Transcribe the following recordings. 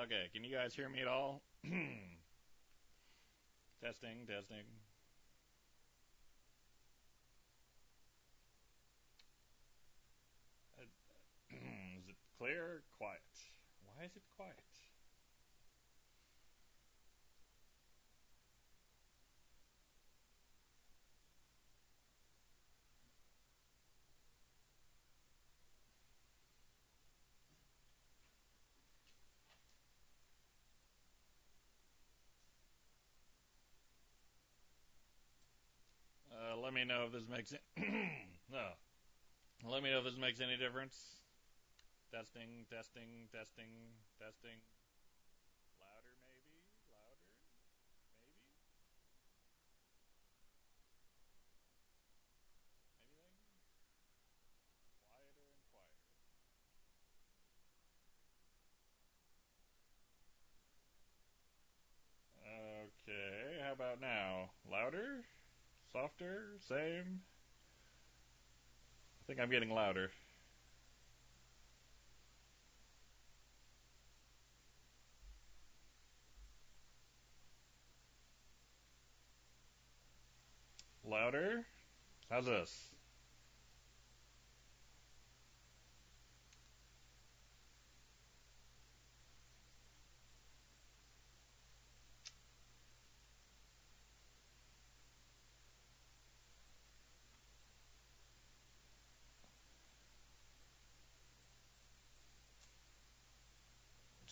Okay, can you guys hear me at all? Testing, testing. Uh, is it clear? Quiet. Why is it quiet? Let me know if this makes it. No. Let me know if this makes any difference. Testing, testing, testing, testing. Louder, maybe? Louder? Maybe? Anything? Quieter and quieter. Okay, how about now? Louder? Softer? Same? I think I'm getting louder. Louder? How's this?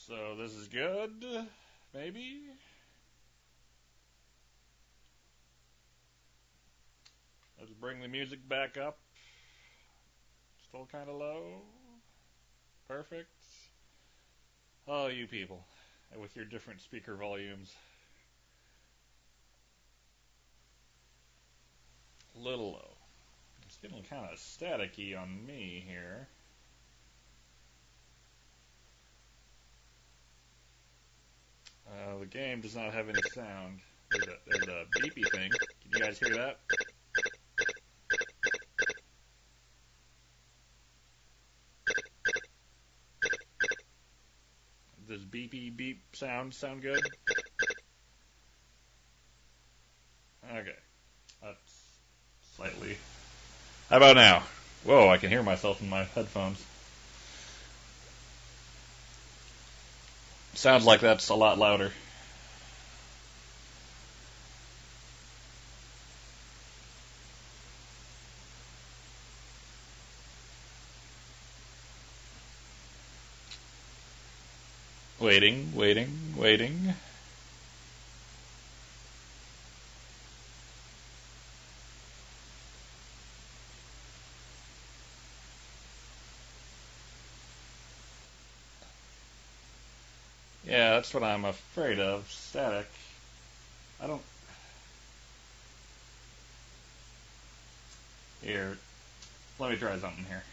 So this is good? Maybe? Let's bring the music back up. Still kind of low. Perfect. Oh, you people. With your different speaker volumes. A little low. It's getting kind of staticky on me here. The game does not have any sound. There's a beepy thing. Can you guys hear that? Does beepy beep sound good? Okay. That's slightly. How about now? Whoa, I can hear myself in my headphones. Sounds like that's a lot louder. Waiting, waiting, waiting. Yeah, that's what I'm afraid of. Static. I don't. Here, let me try something here.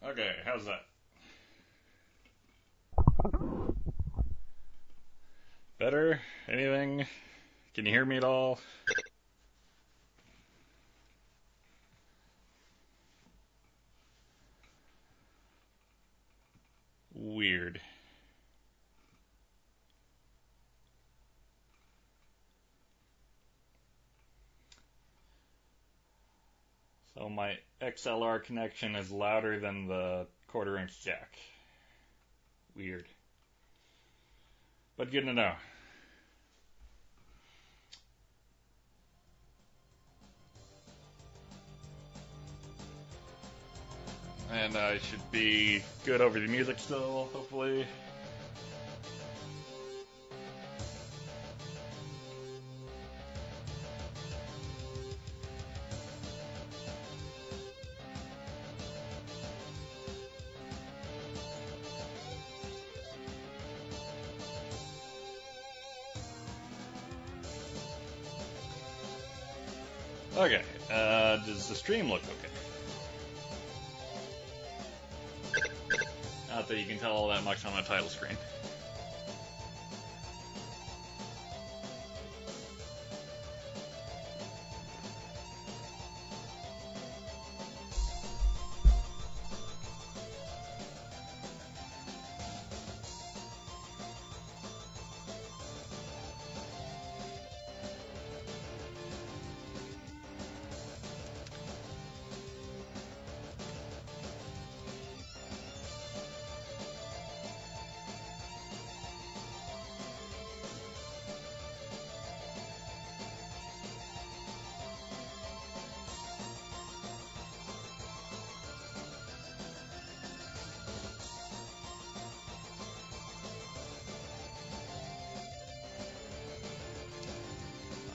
Okay, how's that? Better? Anything? Can you hear me at all? Weird. So my XLR connection is louder than the quarter-inch jack. Weird. But good to know. And I should be good over the music still, hopefully. Okay, does the stream look okay? Not that you can tell all that much on the title screen.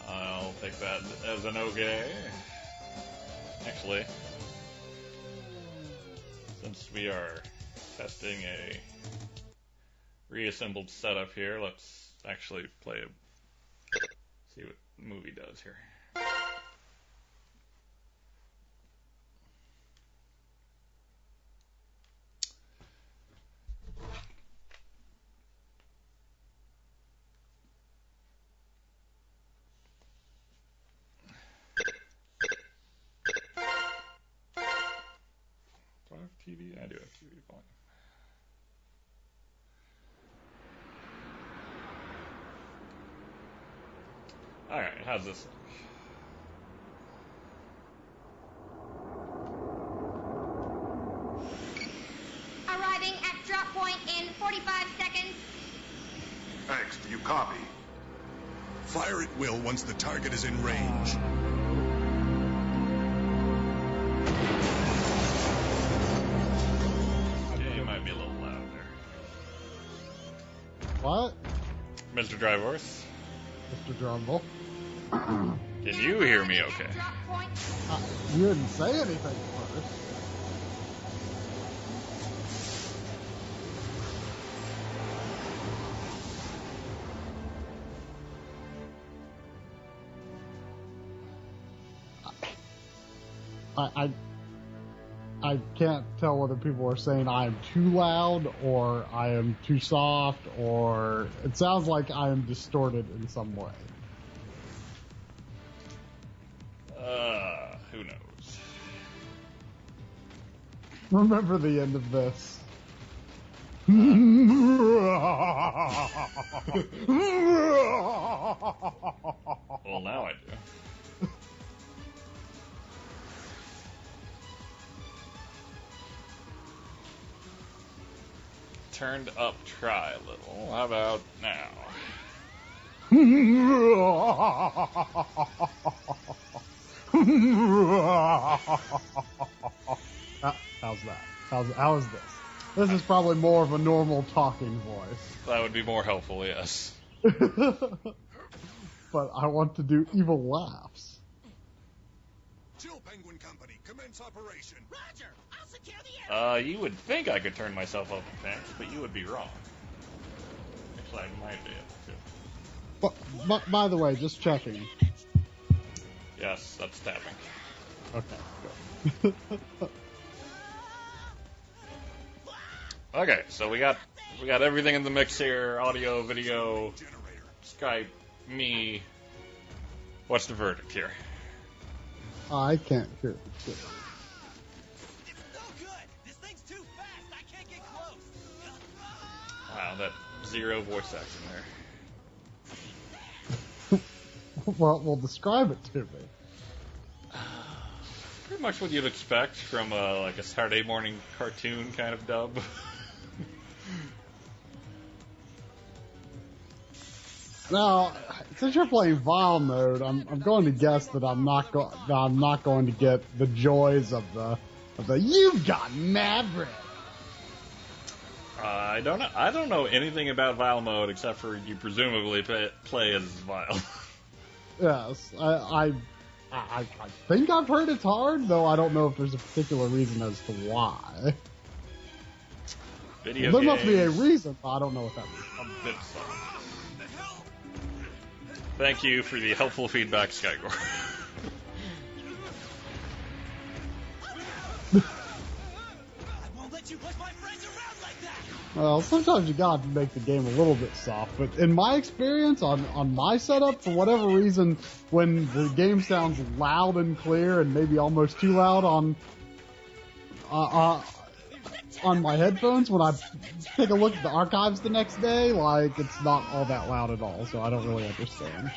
I'll take that as an okay. Actually, since we are testing a reassembled setup here, let's actually see what the movie does here. Do I have TV? I do have TV volume. Alright, how's this look? drop point in 45 seconds. X, do you copy? Fire at will once the target is in range. Yeah, you might be a little loud there. What? Mr. Dryvorth, Mr. Drumble? can you hear me okay? Drop point. You didn't say anything first. I can't tell whether people are saying I am too loud or I am too soft, or it sounds like I am distorted in some way. Who knows? Remember the end of this. Well, now I do. Turned up, try a little. How about now? How's that? How is this? This is probably more of a normal talking voice. That would be more helpful, yes. But I want to do evil laughs. Chill Penguin Company, commence operation. Roger! I'll secure the area! You would think I could turn myself up in tanks, but you would be wrong. Actually, I might be able to. But by the way, just checking. Yes, that's tapping. Okay, good. Okay, so we got everything in the mix here: audio, video, Generator. Skype, me. What's the verdict here? I can't hear it. It's no good! This thing's too fast! I can't get close! Wow, that zero voice acting there. Well, describe it to me. Pretty much what you'd expect from like a Saturday morning cartoon kind of dub. Now, since you're playing Vile mode, I'm going to guess that I'm not going to get the joys of the "You've got Maverick." I don't know anything about Vile mode except for you presumably play as Vile. Yes, I think I've heard it's hard, though I don't know if there's a particular reason as to why. Video There games, must be a reason, but I don't know what that means. a bit soft. Thank you for the helpful feedback, Skygore. I won't let you push my friends around like that! Well, sometimes you gotta make the game a little bit soft, but in my experience, on my setup, for whatever reason, when the game sounds loud and clear and maybe almost too loud on my headphones, when I take a look at the archives the next day, like, it's not all that loud at all, so I don't really understand.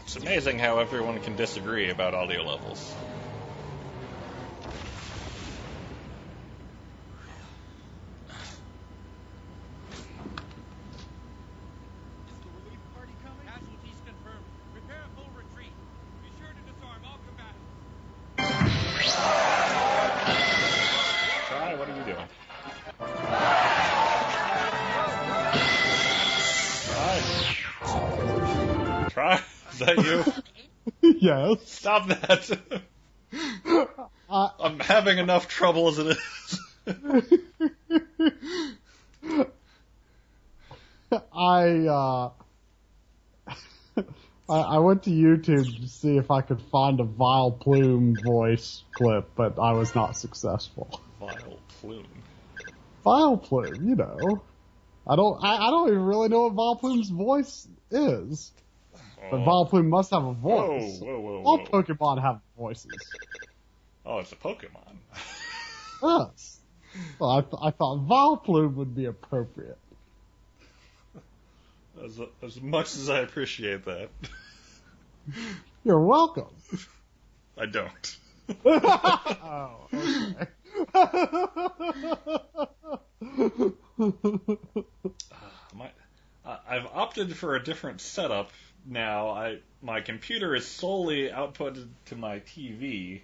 It's amazing how everyone can disagree about audio levels. Is the relief party coming? Casualties confirmed. Prepare a full retreat. Be sure to disarm all combatants. Try, what are you doing? Try? Is that you? Yes. Stop that! I'm having enough trouble as it is. I went to YouTube to see if I could find a Vile Plume voice clip, but I was not successful. Vile Plume. Vile Plume, you know. I don't even really know what Vile Plume's voice is. But Vile Plume must have a voice. Whoa. All Pokemon have voices. Oh, it's a Pokemon. Yes. Well, I thought Vile Plume would be appropriate. As much as I appreciate that, You're welcome. I don't. Oh, okay. I've opted for a different setup now. My computer is solely outputted to my TV,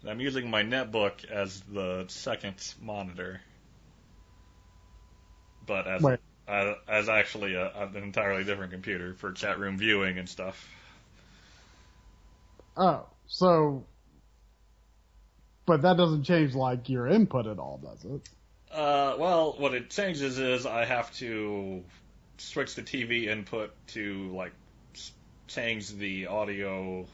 and I'm using my netbook as the second monitor. But as actually an entirely different computer for chat room viewing and stuff. Oh, so, but that doesn't change like your input at all, does it? Well, what it changes is I have to switch the TV input to like change the audio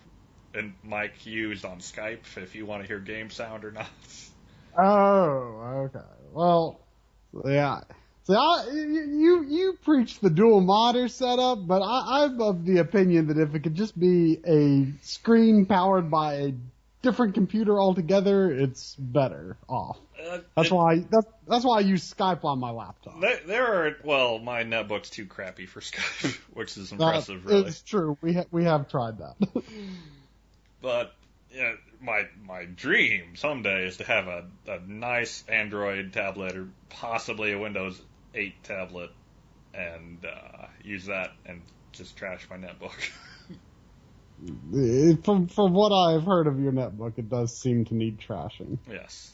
and mic used on Skype if you want to hear game sound or not. Oh, okay. Well, yeah. So you preach the dual monitor setup, but I'm of the opinion that if it could just be a screen powered by a different computer altogether, it's better off. That's why I use Skype on my laptop. My netbook's too crappy for Skype, which is impressive, really. It's true. We have tried that. But yeah, my dream someday is to have a nice Android tablet or possibly a Windows 8 tablet and use that and just trash my netbook. From what I've heard of your netbook, it does seem to need trashing. Yes.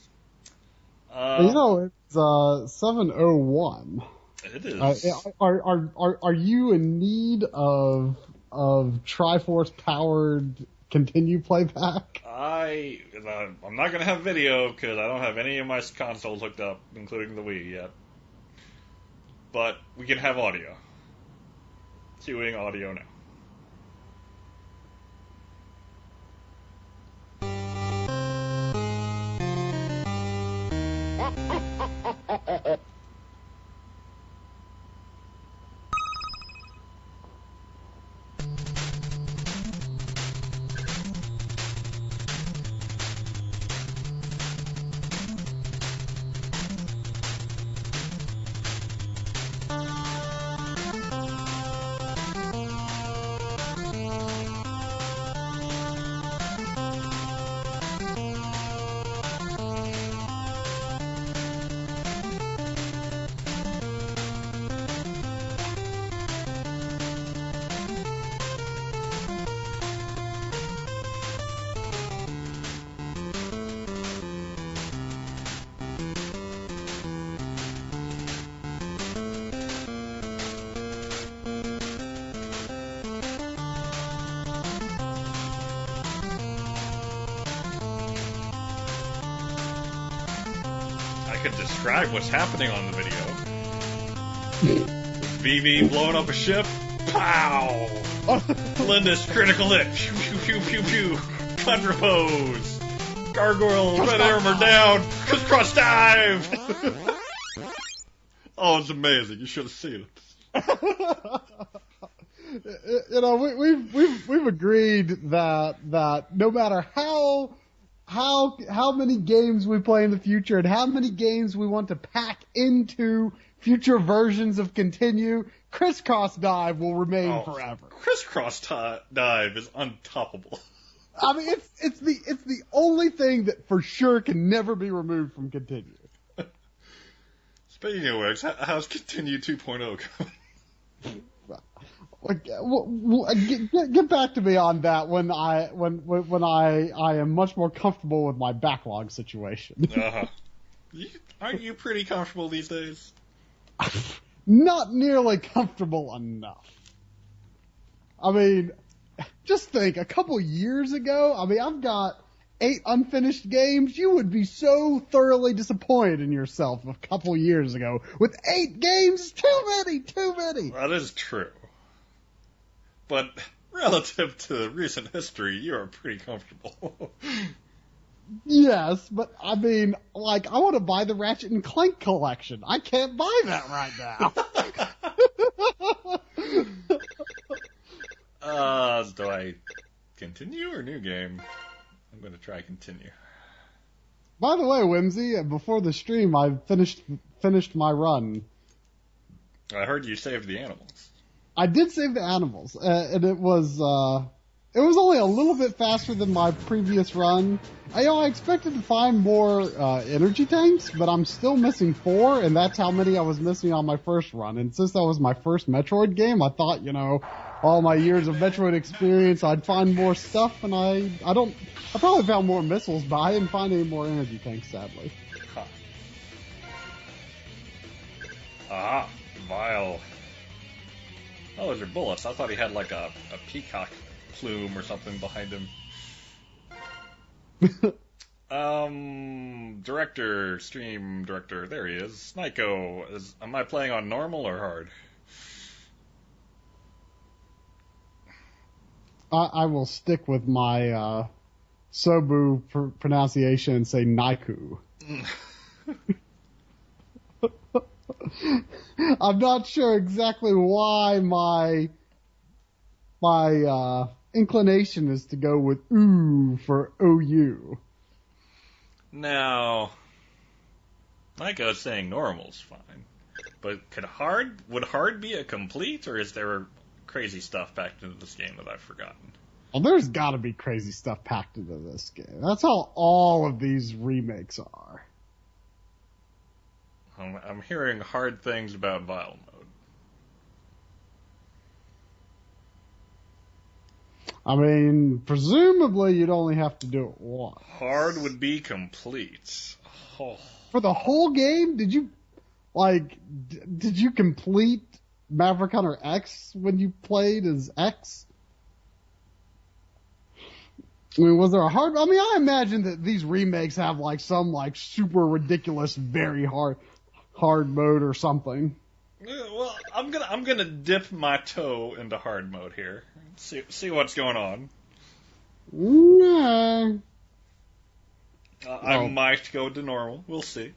It's 701. It is. Are you in need of Triforce powered continue playback? I'm not gonna have video because I don't have any of my consoles hooked up, including the Wii yet. But we can have audio. Queuing audio now. I could describe what's happening on the video. VV blowing up a ship. Pow! Linda's critical hit. Pew, pew, pew, pew, pew. Thunder hose. Gargoyle, red armor down. Crisscross dive! Oh, it's amazing. You should have seen it. We've agreed that no matter how many games we play in the future and how many games we want to pack into future versions of Continue, Crisscross Dive will remain forever. Crisscross Dive is untoppable. I mean, it's the only thing that for sure can never be removed from Continue. Speaking of which, how's Continue 2.0 going? Get back to me on that when I am much more comfortable with my backlog situation. Aren't you pretty comfortable these days? Not nearly comfortable enough. I mean, just think, a couple years ago, I've got 8 unfinished games. You would be so thoroughly disappointed in yourself a couple years ago. With 8 games, too many. That is true. But relative to recent history, you are pretty comfortable. Yes, but I mean, I want to buy the Ratchet and Clank collection. I can't buy that right now. Do I continue or new game? I'm going to try continue. By the way, Whimsy, before the stream, I finished my run. I heard you saved the animals. I did save the animals, and it was only a little bit faster than my previous run. I expected to find more energy tanks, but I'm still missing 4, and that's how many I was missing on my first run. And since that was my first Metroid game, I thought, all my years of Metroid experience, I'd find more stuff, and I probably found more missiles, but I didn't find any more energy tanks, sadly. Huh. Ah, Vile. Oh, those are bullets. I thought he had like a peacock plume or something behind him. Stream director, there he is. Nyko, am I playing on normal or hard? I will stick with my Sobu pronunciation and say Naiku. I'm not sure exactly why my inclination is to go with OO for OU. Now, Nyko is saying normal's fine, but would hard be a complete, or is there crazy stuff packed into this game that I've forgotten? Well, there's got to be crazy stuff packed into this game. That's how all of these remakes are. I'm hearing hard things about Vile mode. I mean, presumably you'd only have to do it once. Hard would be complete. Oh. For the whole game, did you complete Maverick Hunter X when you played as X? I mean, was there a hard... I mean, I imagine that these remakes have some super ridiculous, very hard mode or something. Well, I'm gonna dip my toe into hard mode here. See what's going on. Nah. I might go to normal. We'll see.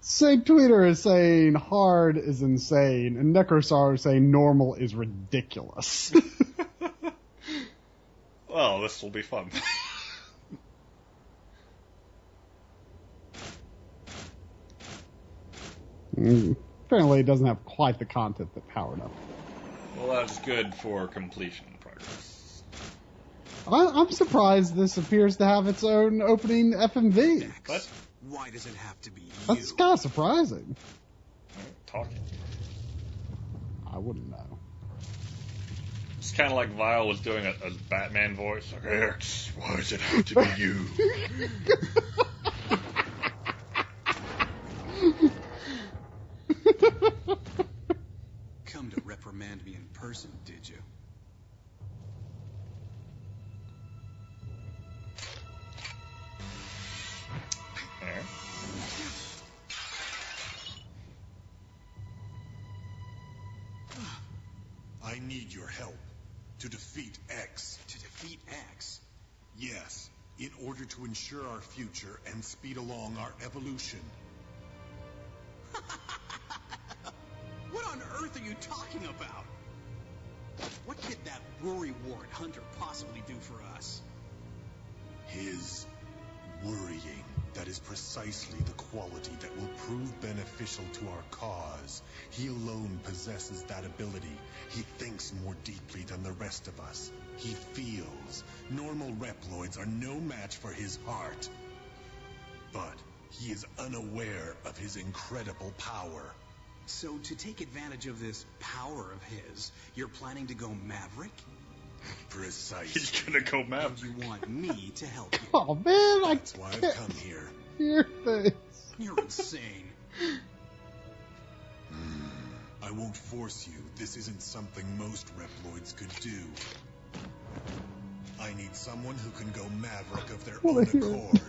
St. Twitter is saying hard is insane, and Necrosar is saying normal is ridiculous. Well, this will be fun. Apparently it doesn't have quite the content that Powered Up. Well, that's good for completion progress. I'm surprised this appears to have its own opening FMV. What? Why does it have to be you? That's kind of surprising. Talking. I wouldn't know. It's kind of like Vile was doing a Batman voice. Like, X, why does it have to be you? Come to reprimand me in person, did you? I need your help to defeat X. To defeat X? Yes, in order to ensure our future and speed along our evolution. What on earth are you talking about? What could that worry wart Hunter possibly do for us? His worrying. That is precisely the quality that will prove beneficial to our cause. He alone possesses that ability. He thinks more deeply than the rest of us. He feels. Normal Reploids are no match for his heart. But he is unaware of his incredible power. So to take advantage of this power of his, you're planning to go Maverick? Precisely. He's gonna go And mad. you want me to help you? Oh man, That's why I've come here. hear this. You're insane. I won't force you. This isn't something most Reploids could do. I need someone who can go Maverick of their own accord.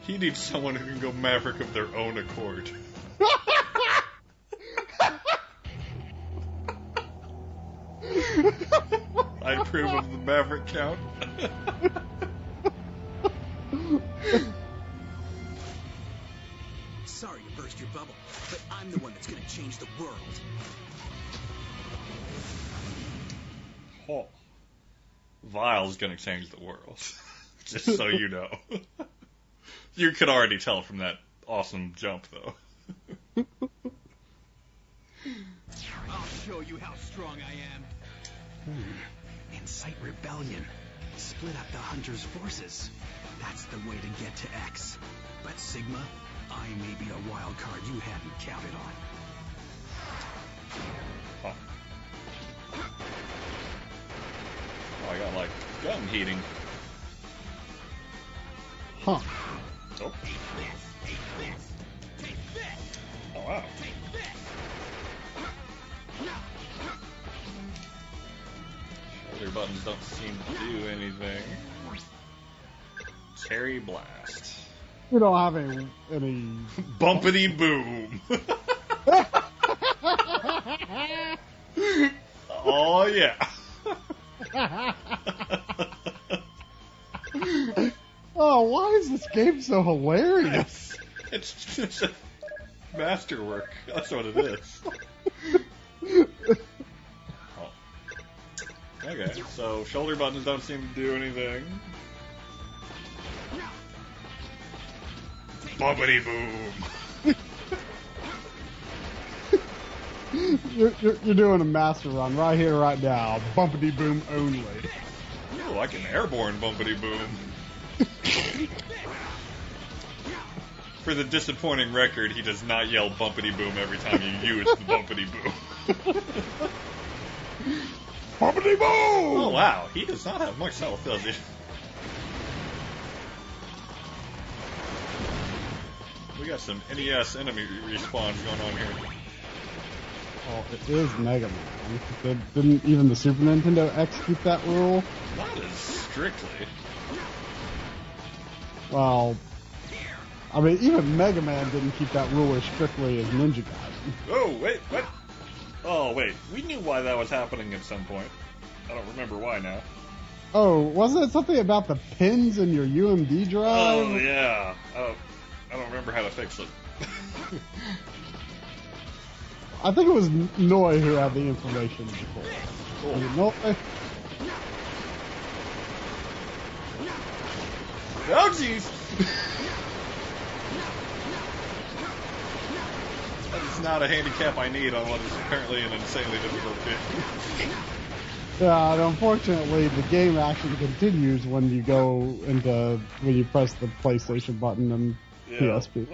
He needs someone who can go Maverick of their own accord. I approve of the Maverick count. Sorry to burst your bubble, but I'm the one that's gonna change the world. Oh. Vile's gonna change the world. Just so you know. You could already tell from that awesome jump, though. Oh, show you how strong I am. Incite rebellion. Split up the Hunter's forces. That's the way to get to X. But Sigma, I may be a wild card you hadn't counted on. Oh. Oh, I got like gun heating. Huh. Oh. Oh wow. Shoulder buttons don't seem to do anything. Cherry Blast. We don't have any Bumpity boom. Oh yeah. Oh, why is this game so hilarious? It's a masterwork. That's what it is. Oh. Okay, so shoulder buttons don't seem to do anything. Bumpity boom. You're doing a master run right here, right now. Bumpity boom only. Oh, I can airborne bumpity boom. For the disappointing record, he does not yell bumpity boom every time you use the bumpity boom. Bumpity boom! Oh wow, he does not have much health, does he? We got some NES enemy respawns going on here. Oh, it is Mega Man. Didn't even the Super Nintendo execute that rule? Not as strictly. Well, I mean, even Mega Man didn't keep that rule as strictly as Ninja Gaiden. Oh, wait, what? Oh, wait, we knew why that was happening at some point. I don't remember why now. Oh, wasn't it something about the pins in your UMD drive? Oh, yeah. I don't remember how to fix it. I think it was Noi who had the information before. Cool. Was it Noi? Oh, jeez! That is not a handicap I need on what is apparently an insanely difficult game. Yeah, and unfortunately, the game actually continues when you when you press the PlayStation button and PSP.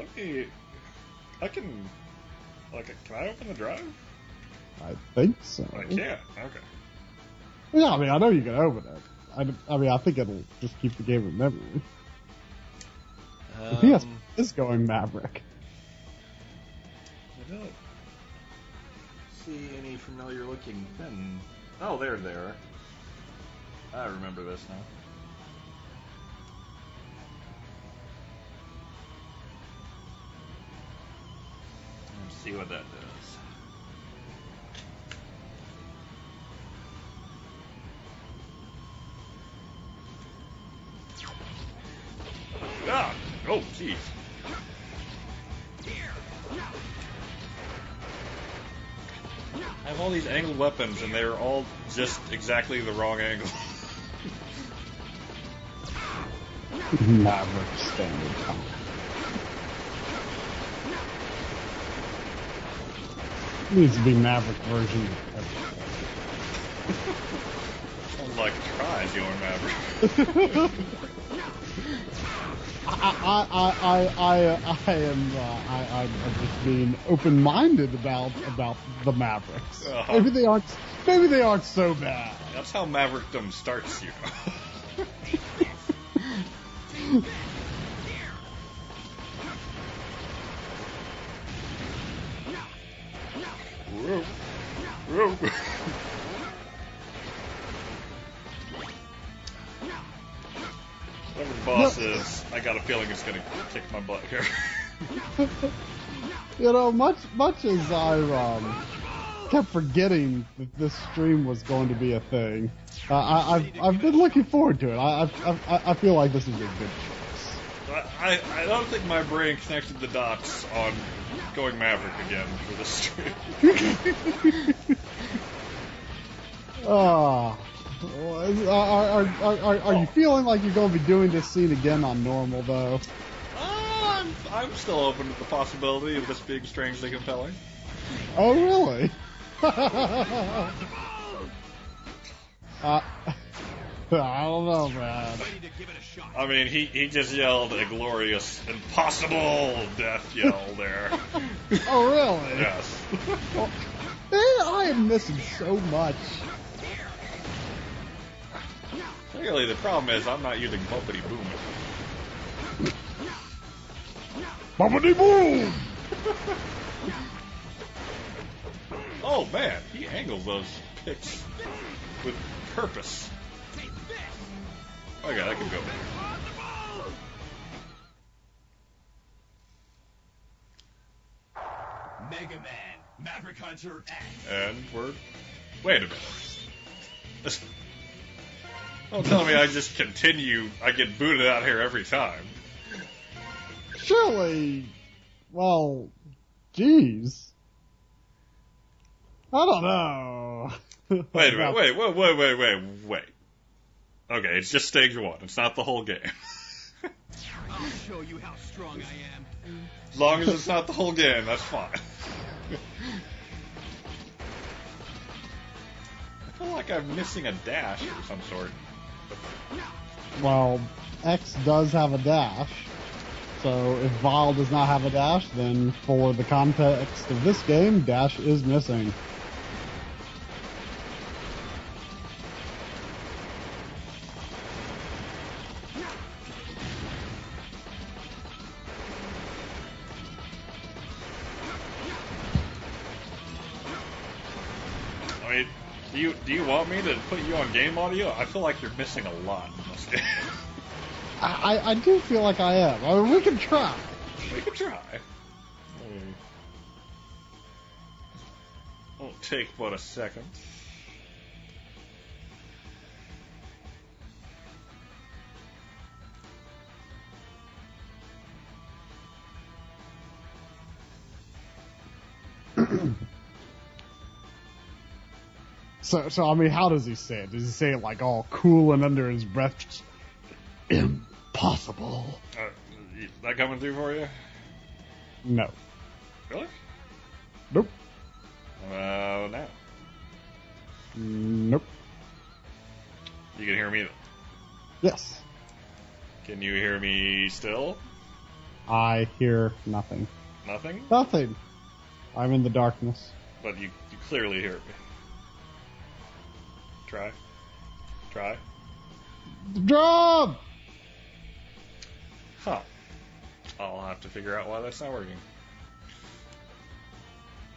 Can I open the drive? I think so. I can't. Okay. Yeah, I mean, I know you can open it. I mean, I think it'll just keep the game in memory. The PSP is going Maverick. I don't see any familiar looking thing. Oh, there they are. I remember this now. Let's see what that does. Ah! Oh, jeez. I have all these angled weapons, and they're all just exactly the wrong angle. Maverick standard time. Needs to be Maverick version of Sounds like tries going Maverick. I'm just being open-minded about the Mavericks. Uh-huh. Maybe they aren't so bad. That's how Maverickdom starts, you know. Whoa. Whoa. Whatever the boss is, I got a feeling it's gonna kick my butt here. You know, much as I kept forgetting that this stream was going to be a thing, I've been looking forward to it. I feel like this is a good choice. I don't think my brain connected the dots on going Maverick again for this stream. Are you feeling like you're going to be doing this scene again on normal, though? I'm still open to the possibility of this being strangely compelling. Oh, really? I don't know, man. Ready to give it a shot. I mean, he just yelled a glorious, impossible death yell there. Oh, really? Yes. Well, man, I am missing so much. Clearly, the problem is I'm not using bumpity boom. Bumpity boom! Oh man, he angles those picks with purpose. Okay, that can go. Mega Man, Maverick Hunter X. And we're... Wait a minute. Don't tell me I just continue. I get booted out here every time. Surely, well, geez. I don't know. Wait a minute. Wait. Okay, it's just stage 1. It's not the whole game. I'll show you how strong I am. As long as it's not the whole game, that's fine. I feel like I'm missing a dash of some sort. Well, X does have a dash. So if Vile does not have a dash, then for the context of this game, dash is missing. I mean, do you want me to put you on game audio? I feel like you're missing a lot in this game. I do feel like I am. I mean, we can try. We can try. Won't take but a second. So I mean, how does he say it? Does he say it like all cool and under his breath? Just, impossible. Is that coming through for you? No. Really? Nope. Now. Nope. You can hear me? Yes. Can you hear me still? I hear nothing. Nothing? Nothing. I'm in the darkness. But you clearly hear me. Try. Drum! Huh. I'll have to figure out why that's not working.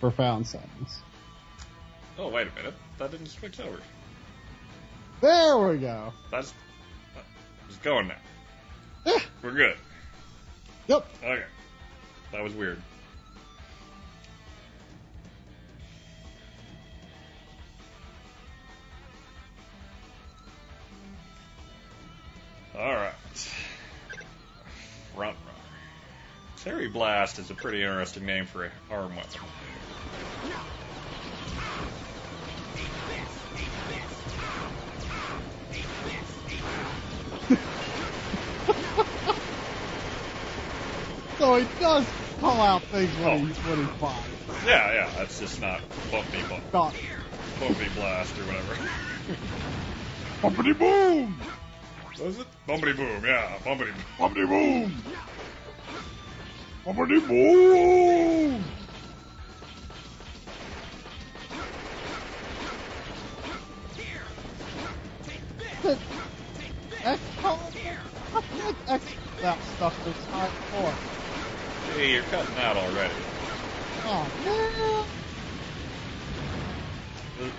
Profound silence. Oh, wait a minute. That didn't switch over. There we go. It's going now. Yeah. We're good. Yep. Okay. That was weird. Alright. Front runner. Terry Blast is a pretty interesting name for an arm weapon. So he does call out things when he's fine. Yeah, that's just not Bumpy Not Bumpy Blast or whatever. bumpity boom! Was it? Bumpity Boom, yeah. Bumpity Boom. Bumpity boom! Bumpity boom! X X that stuff this time before. Hey, you're cutting out already. Oh man!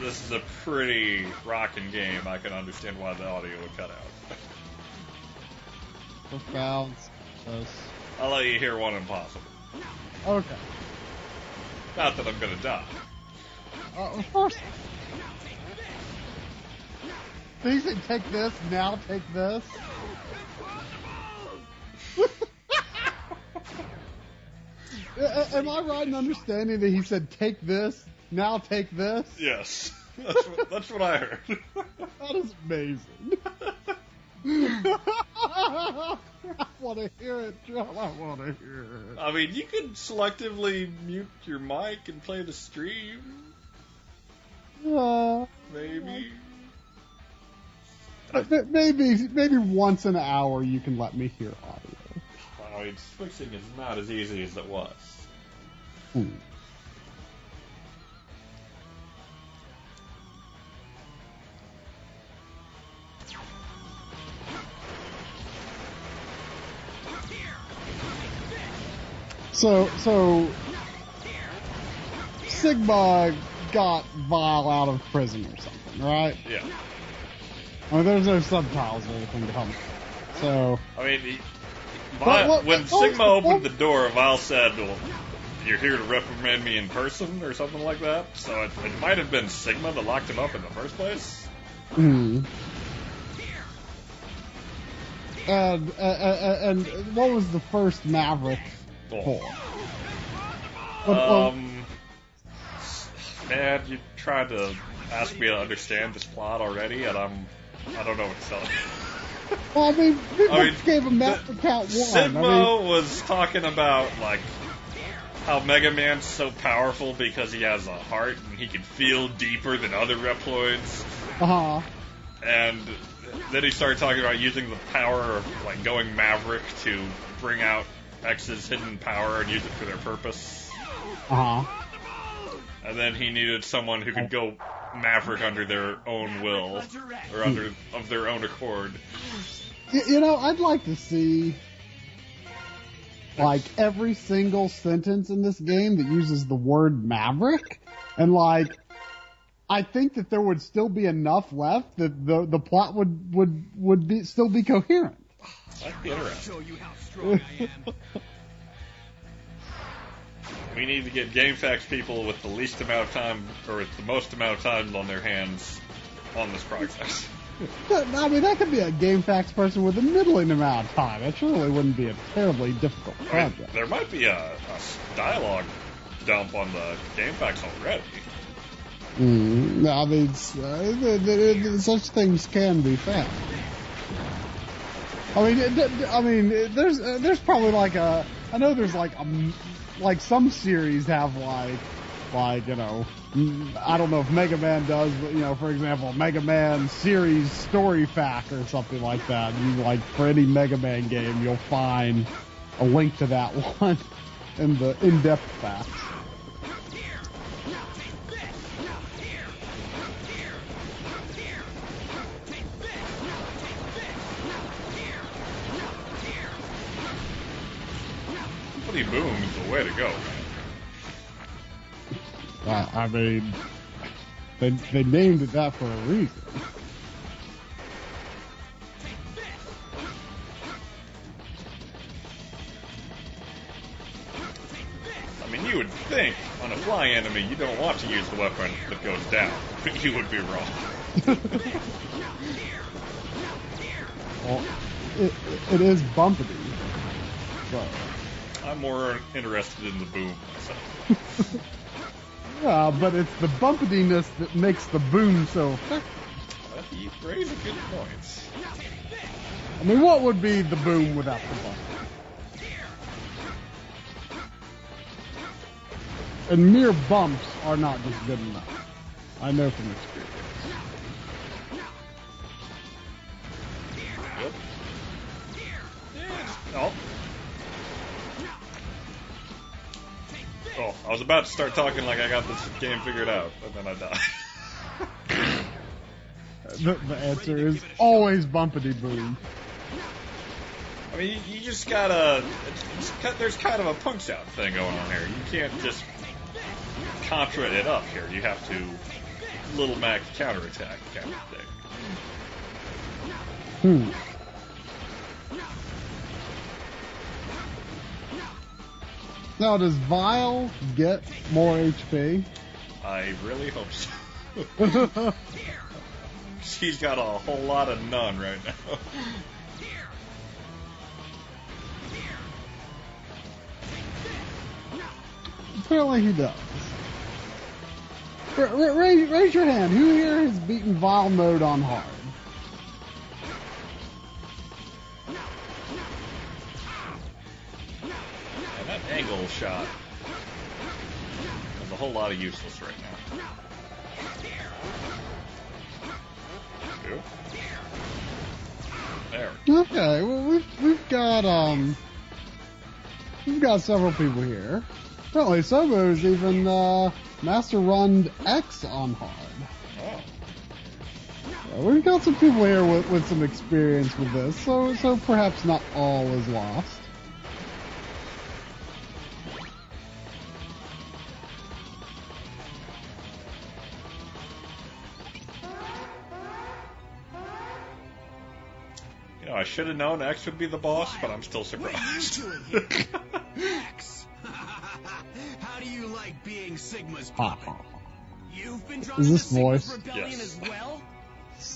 This is a pretty rocking game. I can understand why the audio would cut out. Profound. I'll let you hear one impossible. Okay. Not that I'm gonna die. Of course. So he said, take this, now take this. Am I right in understanding that he said, take this, now take this? Yes. That's what I heard. That is amazing. I want to hear it, John. I want to hear it. I mean, you could selectively mute your mic and play the stream. Maybe. Maybe once an hour you can let me hear audio. I mean, switching is not as easy as it was. So Sigma got Vile out of prison or something, right? Yeah. I mean, there's no subtitles or anything to help. So I mean, What- when what- Sigma opened the door, Vile said, well, you're here to reprimand me in person or something like that. So it might have been Sigma that locked him up in the first place. And what was the first Maverick for? Man, you tried to ask me to understand this plot already, and I don't know what to tell you. Well, I mean, people I mean, gave him Maverick Count 1. Sigma was talking about, like, how Mega Man's so powerful because he has a heart and he can feel deeper than other Reploids. And then he started talking about using the power of, like, going Maverick to bring out X's hidden power and use it for their purpose. And then he needed someone who could go Maverick under their own will, or of their own accord. You know, I'd like to see, like, every single sentence in this game that uses the word Maverick, and, like, I think that there would still be enough left that the plot would still be coherent. That'd be interesting. Show you how strong I am. We need to get GameFAQs people with the least amount of time, or with the most amount of time on their hands on this project. I mean, that could be a GameFAQs person with a middling amount of time. It surely wouldn't be a terribly difficult I mean, project. there might be a dialogue dump on the GameFAQs already. I mean, such things can be found. I mean, there's probably like I know there's like some series have like, you know, I don't know if Mega Man does, but, you know, for example, Mega Man series story fact or something like that. You, like, for any Mega Man game, you'll find a link to that one in the in-depth facts. Bloody Boom is the way to go. I mean, they named it that for a reason. I mean, you would think on a flying enemy you don't want to use the weapon that goes down, but you would be wrong. Well, it is bumpity, so. I'm more interested in the boom myself. Yeah, but it's the bumpiness that makes the boom so effective. You raise a good point. I mean, what would be the boom without the bump? And mere bumps are not just good enough. I know from experience. Yep. Oh. Oh, I was about to start talking like I got this game figured out, but then I died. The answer is always bumpity boom. I mean, you just gotta... there's kind of a punch-out thing going on here. You can't just contra it up here. You have to Little Mac counterattack kind of thing. Now, does Vile get more HP? I really hope so. She's got a whole lot of none right now. Apparently he does. Raise your hand. Who here has beaten Vile mode on hard? And that angle shot is a whole lot of useless right now. Two. There. Okay, well we've got several people here. Apparently Sobo's even master run X on hard. Oh. Yeah, we've got some people here with some experience with this, so perhaps not all is lost. You know, I should have known X would be the boss, but I'm still surprised. What are you doing here? X. How do you like being Sigma's puppet? You've been drawn Is into this voice? Sigma's rebellion Yes. as well?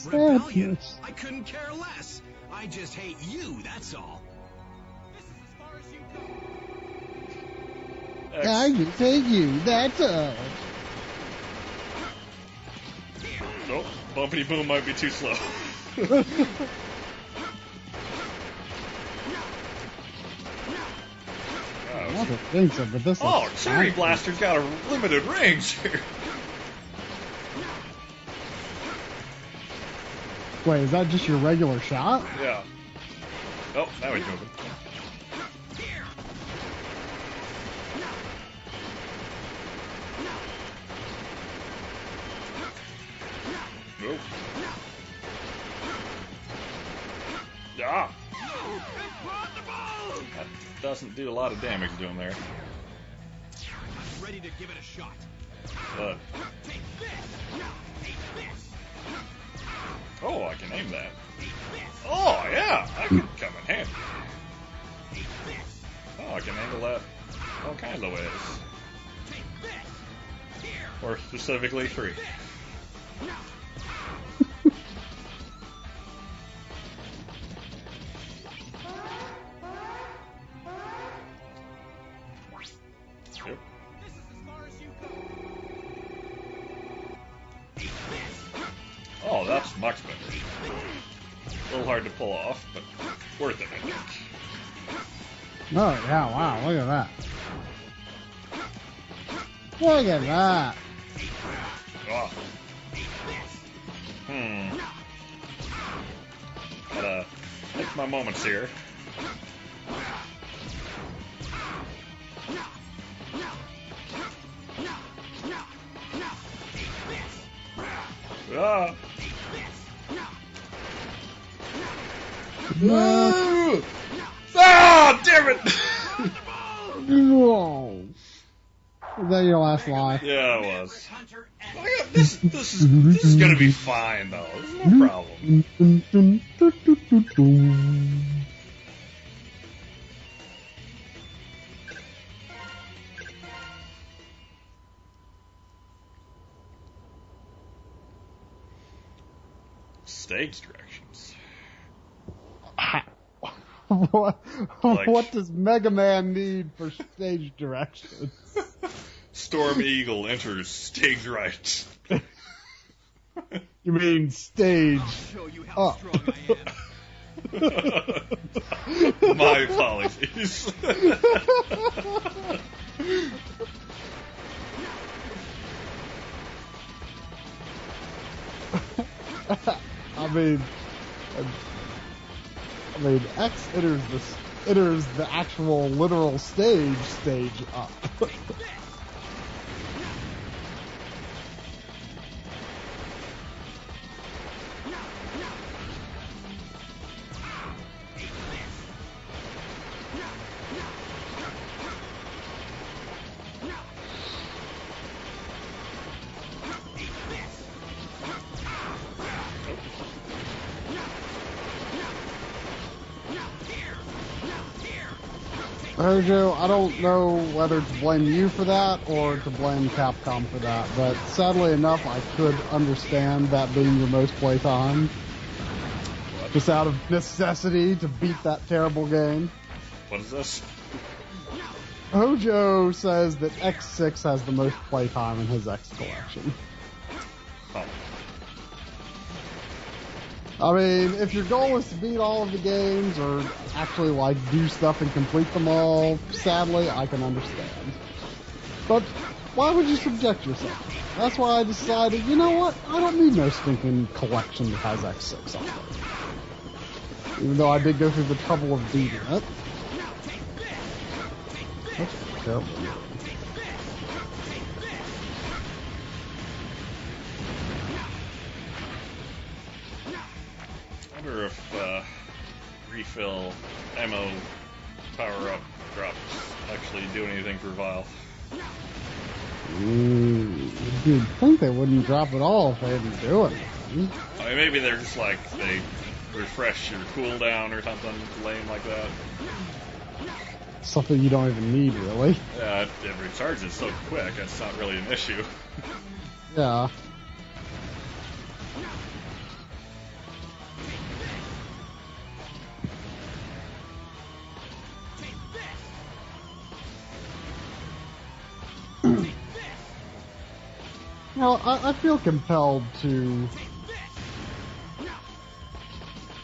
Rebellion? Sadness. I couldn't care less. I just hate you, that's all. This is as far as you go. X. I can take you, that's all. Nope. Bumpity boom might be too slow. I don't think so, but this Oh, looks Cherry fine. Blaster's got a limited range here. Wait, is that just your regular shot? Yeah. Oh, now he's moving. Nope. Ah! That doesn't do a lot of damage to him there. I'm ready to give it a shot. But, Take this! Take this! oh, I can aim that. Oh, yeah! That could come in handy. Oh, I can handle that all kinds of ways. Take this! Here! Or specifically 3. Yep. This is as far as you go. Oh, that's much better. A little hard to pull off, but worth it, I think. Oh, yeah, wow, look at that. Look at that. Oh. Gotta take my moments here. Ah! No. Ah! Damn it! Whoa. Is that your last line? Yeah, it was. Look at this. This is gonna be fine though. There's no problem. Dun, dun, dun, dun, dun, dun. Stage directions. what, Like- what does Mega Man need for stage directions? Storm Eagle enters stage right. You mean stage? Show you how up. strong I am. My apologies. I mean, X enters the actual literal stage up. Hojo, I don't know whether to blame you for that or to blame Capcom for that, but sadly enough, I could understand that being your most playtime. Just out of necessity to beat that terrible game. What is this? Hojo says that X6 has the most playtime in his X collection. Oh. I mean, if your goal is to beat all of the games or actually like do stuff and complete them all, sadly, I can understand. But why would you subject yourself? That's why I decided, you know what? I don't need no stinking collection that has X6 on it. Even though I did go through the trouble of beating it. That's terrible. I wonder if refill ammo power-up drops actually do anything for Vile. You'd think they wouldn't drop it all if they didn't do it. I mean, maybe they're just like, they refresh your cooldown or something lame like that. Something you don't even need, really. Yeah, it recharges so quick, it's not really an issue. Yeah. Well, I feel compelled to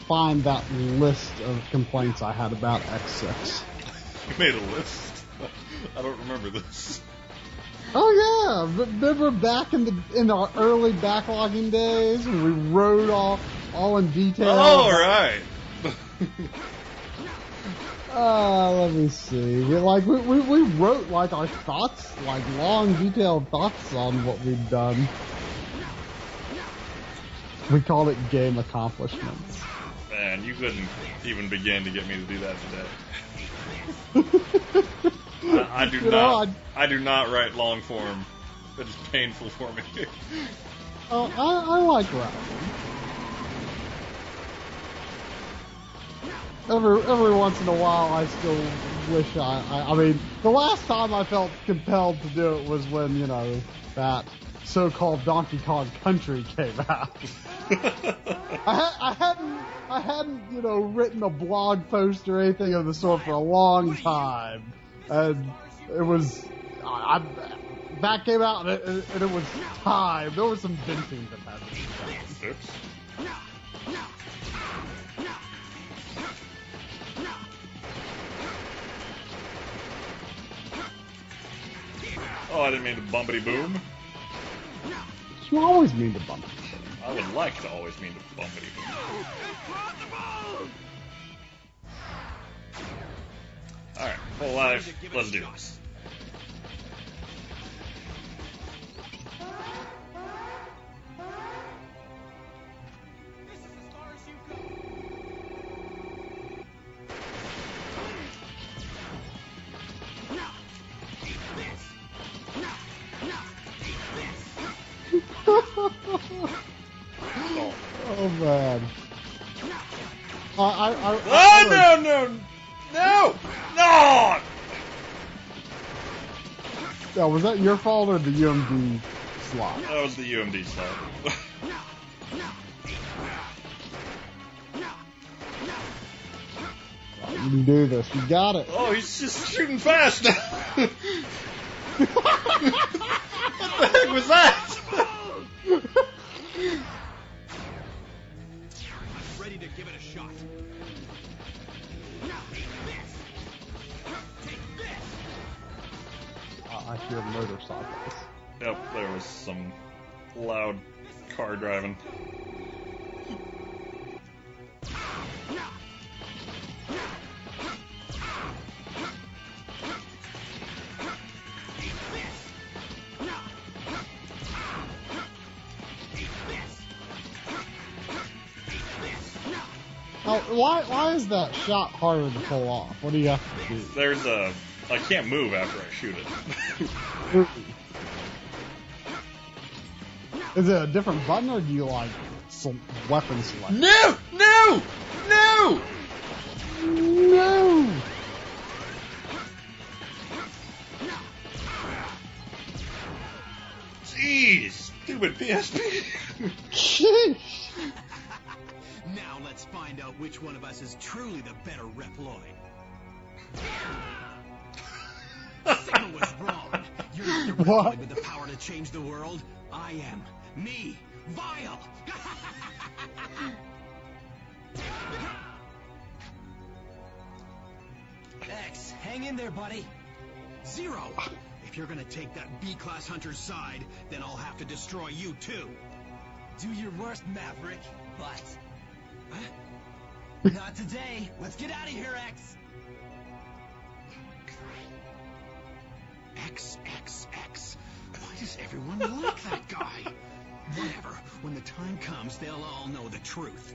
find that list of complaints I had about X6. You made a list? I don't remember this. Oh yeah, remember back in our early backlogging days when we wrote all in detail? Oh, right. Let me see. We wrote like our thoughts, like long detailed thoughts on what we'd done. We called it game accomplishments. Man, you couldn't even begin to get me to do that today. I do not write long form. It is painful for me. I like writing. Every once in a while, I still wish I mean, the last time I felt compelled to do it was when, you know, that so-called Donkey Kong Country came out. I hadn't, you know, written a blog post or anything of the sort for a long time, and it was, that came out and it was time. There was some venting that had to be done. Oops. Oh, I didn't mean to bumpity boom. You always mean to bump. I would like to always mean to bumpity boom. Alright, full life, let's do this. Oh man. No! Yeah, was that your fault or the UMD slot? That was the UMD slot. You can do this. You got it. Oh, he's just shooting fast now. What the heck was that? I'm ready to give it a shot. I hear motorcycles. Yep, there was some loud car driving. Now, why is that shot harder to pull off? What do you have to do? There's a... I can't move after I shoot it. Is it a different button or do you like some weapon select? No! No! No! No! Jeez! Stupid PSP! Sheesh! Now let's find out which one of us is truly the better Reploid. Sigma was wrong. You're not the What? Reploid with the power to change the world. I am. Me. Vile. X, hang in there, buddy. Zero. If you're gonna take that B-class hunter's side, then I'll have to destroy you too. Do your worst, Maverick. But... Huh? Not today. Let's get out of here, X. X. Why does everyone like that guy? Whatever. When the time comes, they'll all know the truth.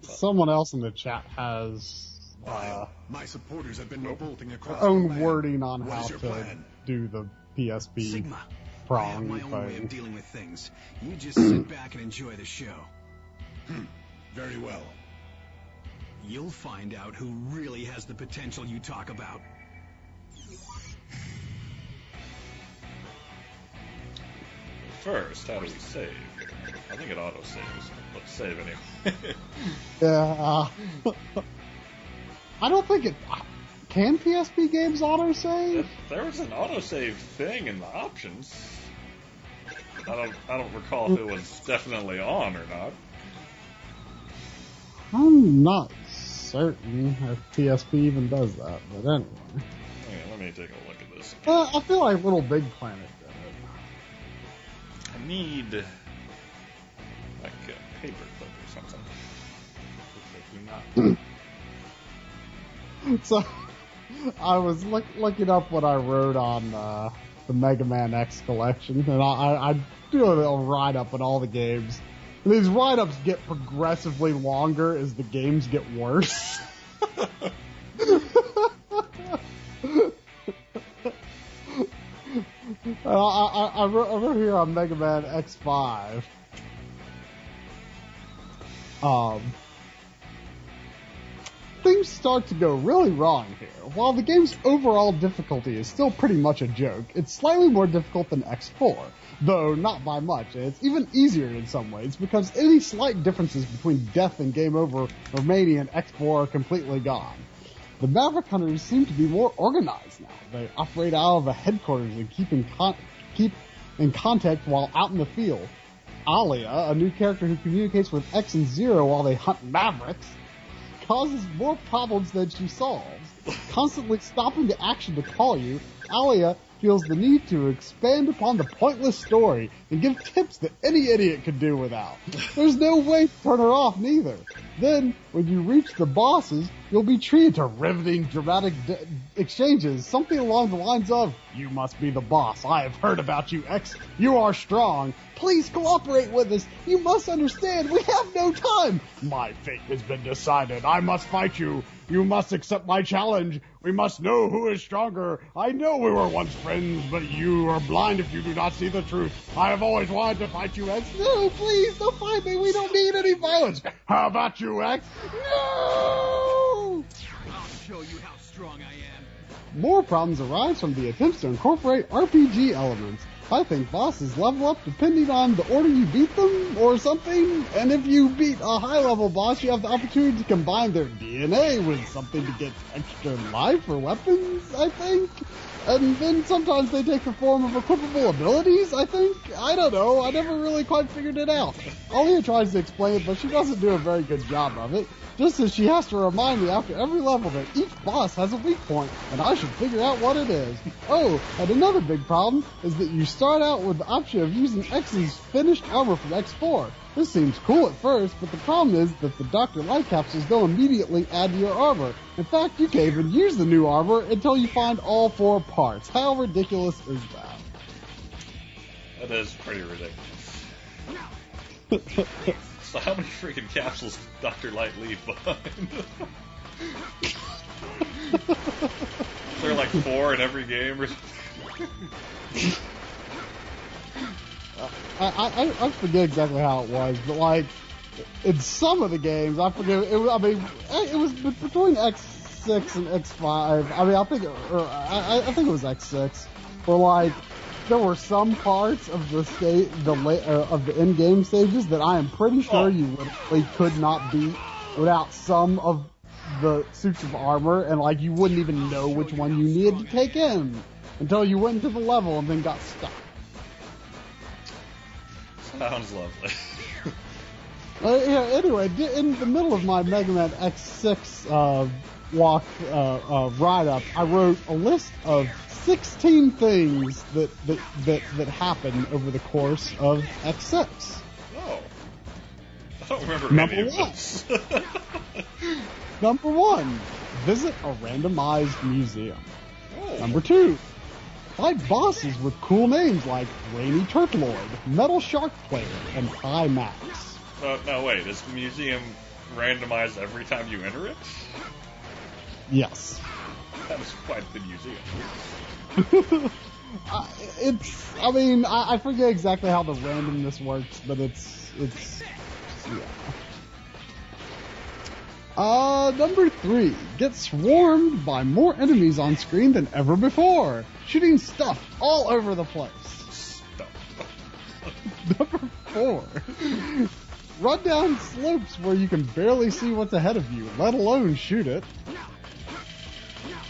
Someone else in the chat has My supporters have been revolting across their the own land. wording on What how is your to plan? do the PSP Sigma, I have prong my own way of thing. dealing with things. You just sit back and enjoy the show. Very well. You'll find out who really has the potential you talk about. First, how do we save? I think it auto-saves. Let's save anyway. Yeah. I don't think it... Can PSP games autosave? There was an autosave thing in the options. I don't recall if it was definitely on or not. I'm not certain if PSP even does that, but anyway. Okay, let me take a look at this. I feel like Little Big Planet did it. I need like a paper clip or something. Which I do not. So, I was looking up what I wrote on the Mega Man X collection, and I do a little write-up on all the games. And these write-ups get progressively longer as the games get worse. I wrote here on Mega Man X5. Things start to go really wrong here. While the game's overall difficulty is still pretty much a joke, it's slightly more difficult than X4, though not by much, and it's even easier in some ways because any slight differences between death and game over remaining in X4 are completely gone. The Maverick Hunters seem to be more organized now. They operate out of a headquarters and keep in contact while out in the field. Alia, a new character who communicates with X and Zero while they hunt Mavericks, causes more problems than she solves. Constantly stopping the action to call you, Alia feels the need to expand upon the pointless story and give tips that any idiot could do without. There's no way to turn her off neither. Then, when you reach the bosses, you'll be treated to riveting, dramatic exchanges, something along the lines of, "You must be the boss. I have heard about you, X. You are strong. Please cooperate with us. You must understand. We have no time. My fate has been decided. I must fight you. You must accept my challenge. We must know who is stronger. I know we were once friends, but you are blind if you do not see the truth. I have always wanted to fight you, X. No, please, don't fight me. We don't need any violence. How about you, X? No! I'll show you how strong I am. More problems arise from the attempts to incorporate RPG elements. I think bosses level up depending on the order you beat them or something, and if you beat a high-level boss, you have the opportunity to combine their DNA with something to get extra life or weapons, I think. And then sometimes they take the form of equipable abilities, I think. I don't know, I never really quite figured it out. Alia tries to explain it, but she doesn't do a very good job of it. Just as she has to remind me after every level that each boss has a weak point, and I should figure out what it is. Oh, and another big problem is that you start out with the option of using X's finished armor from X4. This seems cool at first, but the problem is that the Dr. Light capsules don't immediately add to your armor. In fact, you can't even use the new armor until you find all 4 parts. How ridiculous is that? That is pretty ridiculous. So how many freaking capsules did Dr. Light leave behind? Is there like 4 in every game or I forget exactly how it was, but like in some of the games, I forget. It was between X6 and X5. I mean, I think it was X6, where like there were some parts of the of the in-game stages that I am pretty sure you literally could not beat without some of the suits of armor, and like you wouldn't even know which one you needed to take in until you went into the level and then got stuck. Sounds lovely. Anyway, in the middle of my Mega Man X6 walk write-up, I wrote a list of 16 things that happen over the course of X6. Oh. I don't remember Number any of one. this. Number 1, visit a randomized museum. Oh. Number 2, fight bosses with cool names like Rainy Turtloid, Metal Shark Player, and High Max. No, wait. Is the museum randomized every time you enter it? Yes. That is quite the museum. I forget exactly how the randomness works, but it's yeah. Number 3, get swarmed by more enemies on screen than ever before, shooting stuff all over the place. Number 4, run down slopes where you can barely see what's ahead of you, let alone shoot it.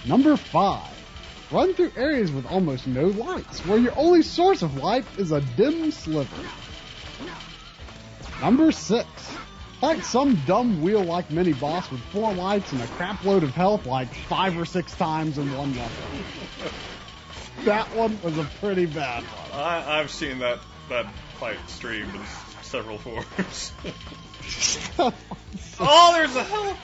Number 5, run through areas with almost no lights, where your only source of light is a dim sliver. Number 6, fight some dumb wheel-like mini-boss with 4 lights and a crap load of health like 5 or 6 times in one level. That one was a pretty bad one. I've seen that fight streamed in several forms. Oh, there's a hell.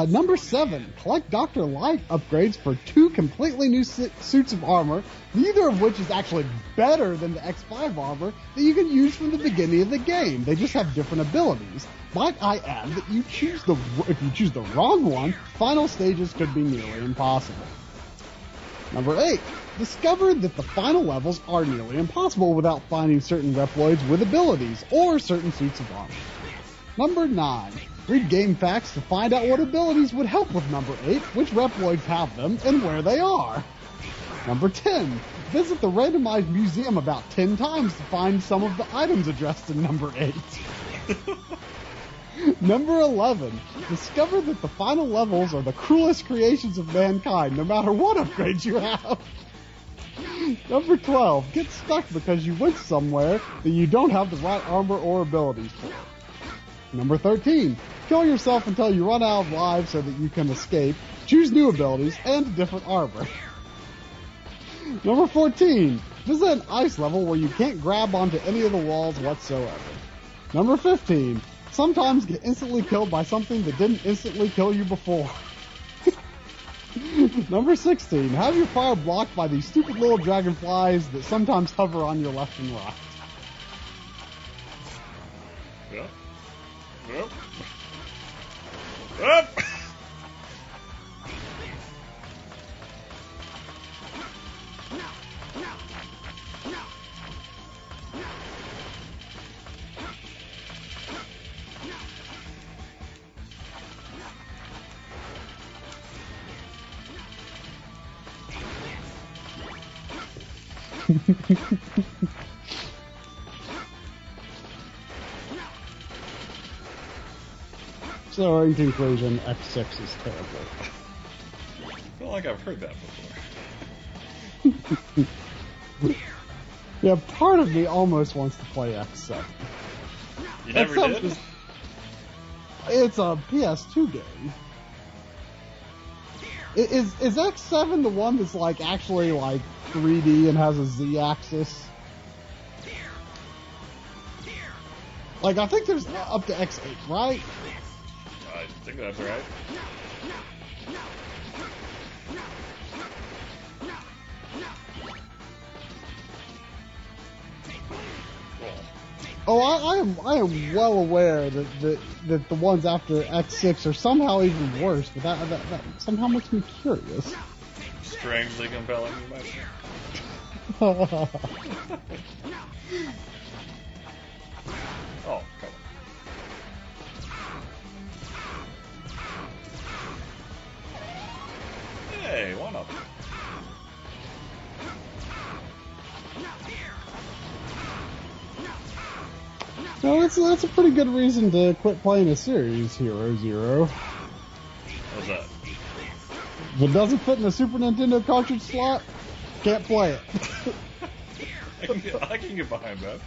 Number 7, collect Dr. Light upgrades for 2 completely new suits of armor, neither of which is actually better than the X5 armor that you can use from the beginning of the game. They just have different abilities. Might I add that if you choose the wrong one, final stages could be nearly impossible. Number 8, discover that the final levels are nearly impossible without finding certain Reploids with abilities or certain suits of armor. Number 9, read game facts to find out what abilities would help with number 8, which Reploids have them, and where they are. Number 10, visit the randomized museum about 10 times to find some of the items addressed in number 8. Number 11, discover that the final levels are the cruelest creations of mankind, no matter what upgrades you have. Number 12, get stuck because you went somewhere that you don't have the right armor or abilities for. Number 13, kill yourself until you run out of lives so that you can escape, choose new abilities, and different armor. Number 14, visit an ice level where you can't grab onto any of the walls whatsoever. Number 15, sometimes get instantly killed by something that didn't instantly kill you before. Number 16, have your fire blocked by these stupid little dragonflies that sometimes hover on your left and right. Yep. Yep. Yep. So, in conclusion, X6 is terrible. I feel like I've heard that before. Yeah, part of me almost wants to play X7. You never X7 did? It's a PS2 game. Is X7 the one that's like actually like 3D and has a Z-axis? Like, I think there's up to X8, right? I think that's right. Oh, I am well aware that the ones after X6 are somehow even worse, but that somehow makes me curious. Strangely compelling, you might say. Oh, come on. Hey, one up. No, that's a pretty good reason to quit playing a series, Hero Zero. What's that? If it doesn't fit in the Super Nintendo cartridge slot, can't play it. I can get behind that.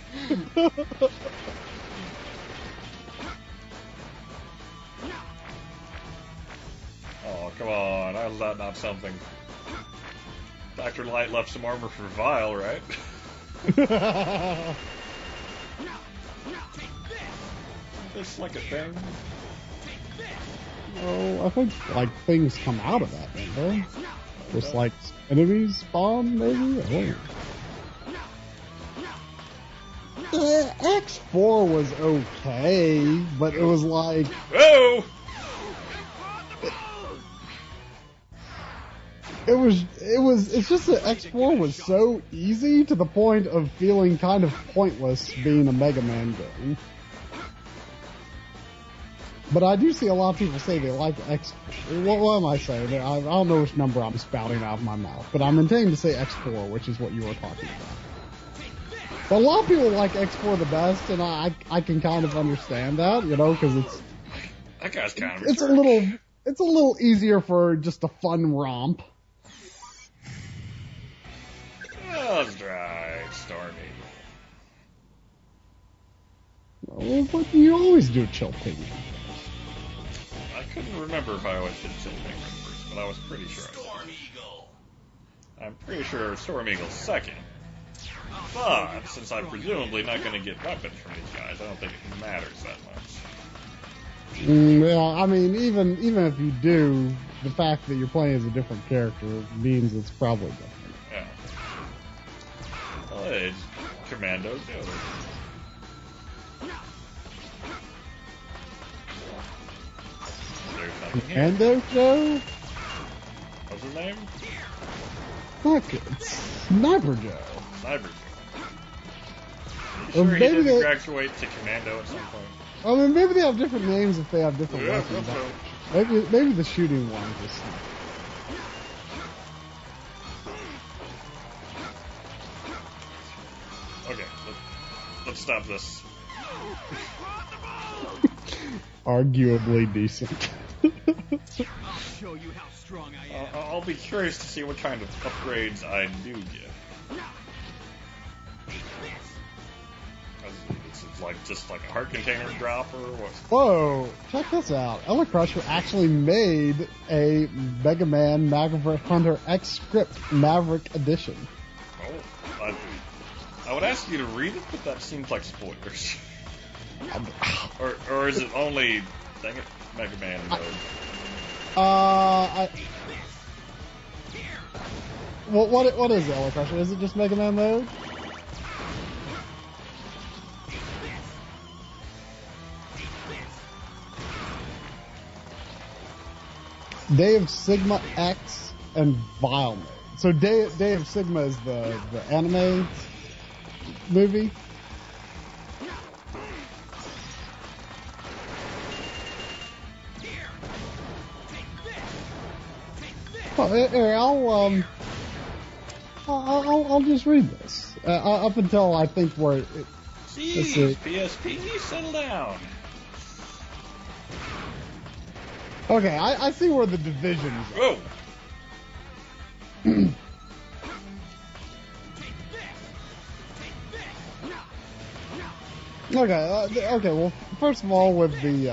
Oh, come on. How's that not something? Dr. Light left some armor for Vile, right? It's like a thing. Oh, I think like things come out of that, don't they? Just like enemies spawn, maybe? I don't know. X4 was okay, but it was like... Whoa! It's just that X4 was so easy to the point of feeling kind of pointless being a Mega Man game. But I do see a lot of people say they like X4. What am I saying? I don't know which number I'm spouting out of my mouth, but I'm intending to say X4, which is what you were talking about. But a lot of people like X4 the best, and I can kind of understand that, you know, because it's... That guy's kind of it's a little easier for just a fun romp. That's right, Stormy. Well, but you always do Chill Pigman. I couldn't remember if I always did Chill Pigman first, but I was pretty sure. Storm Eagle. I'm pretty sure Storm Eagle's second. But since I'm presumably not going to get weapons from these guys, I don't think it matters that much. Yeah, I mean, even if you do, the fact that you're playing as a different character means it's probably different. Yeah. Well, it's Commando Joe. There's nothing here. Commando Joe? What's his name? Fuck it. It's Sniper Joe. Sniper Joe. You Well, sure he maybe didn't they- graduate to Commando at some point? I mean, maybe they have different names if they have different Yeah, weapons. so. Maybe the shooting one is Sniper. Okay, let's stop this. Arguably decent. I'll show you how strong I am. I'll be curious to see what kind of upgrades I do get. It's like just like a heart container drop or what? Whoa, check this out. Ella Crusher actually made a Mega Man Maverick Hunter X Script Maverick Edition. Oh, I would ask you to read it, but that seems like spoilers. or is it only, dang it, Mega Man mode? What is Ella Crusher? Is it just Mega Man mode? Day of Sigma X and Vile mode. So Day of Sigma is the anime movie. Well, here, I'll just read this up until I think where. Jeez, PSP, settle down. Okay, I see where the divisions are. Whoa. Okay. Well, first of all, with the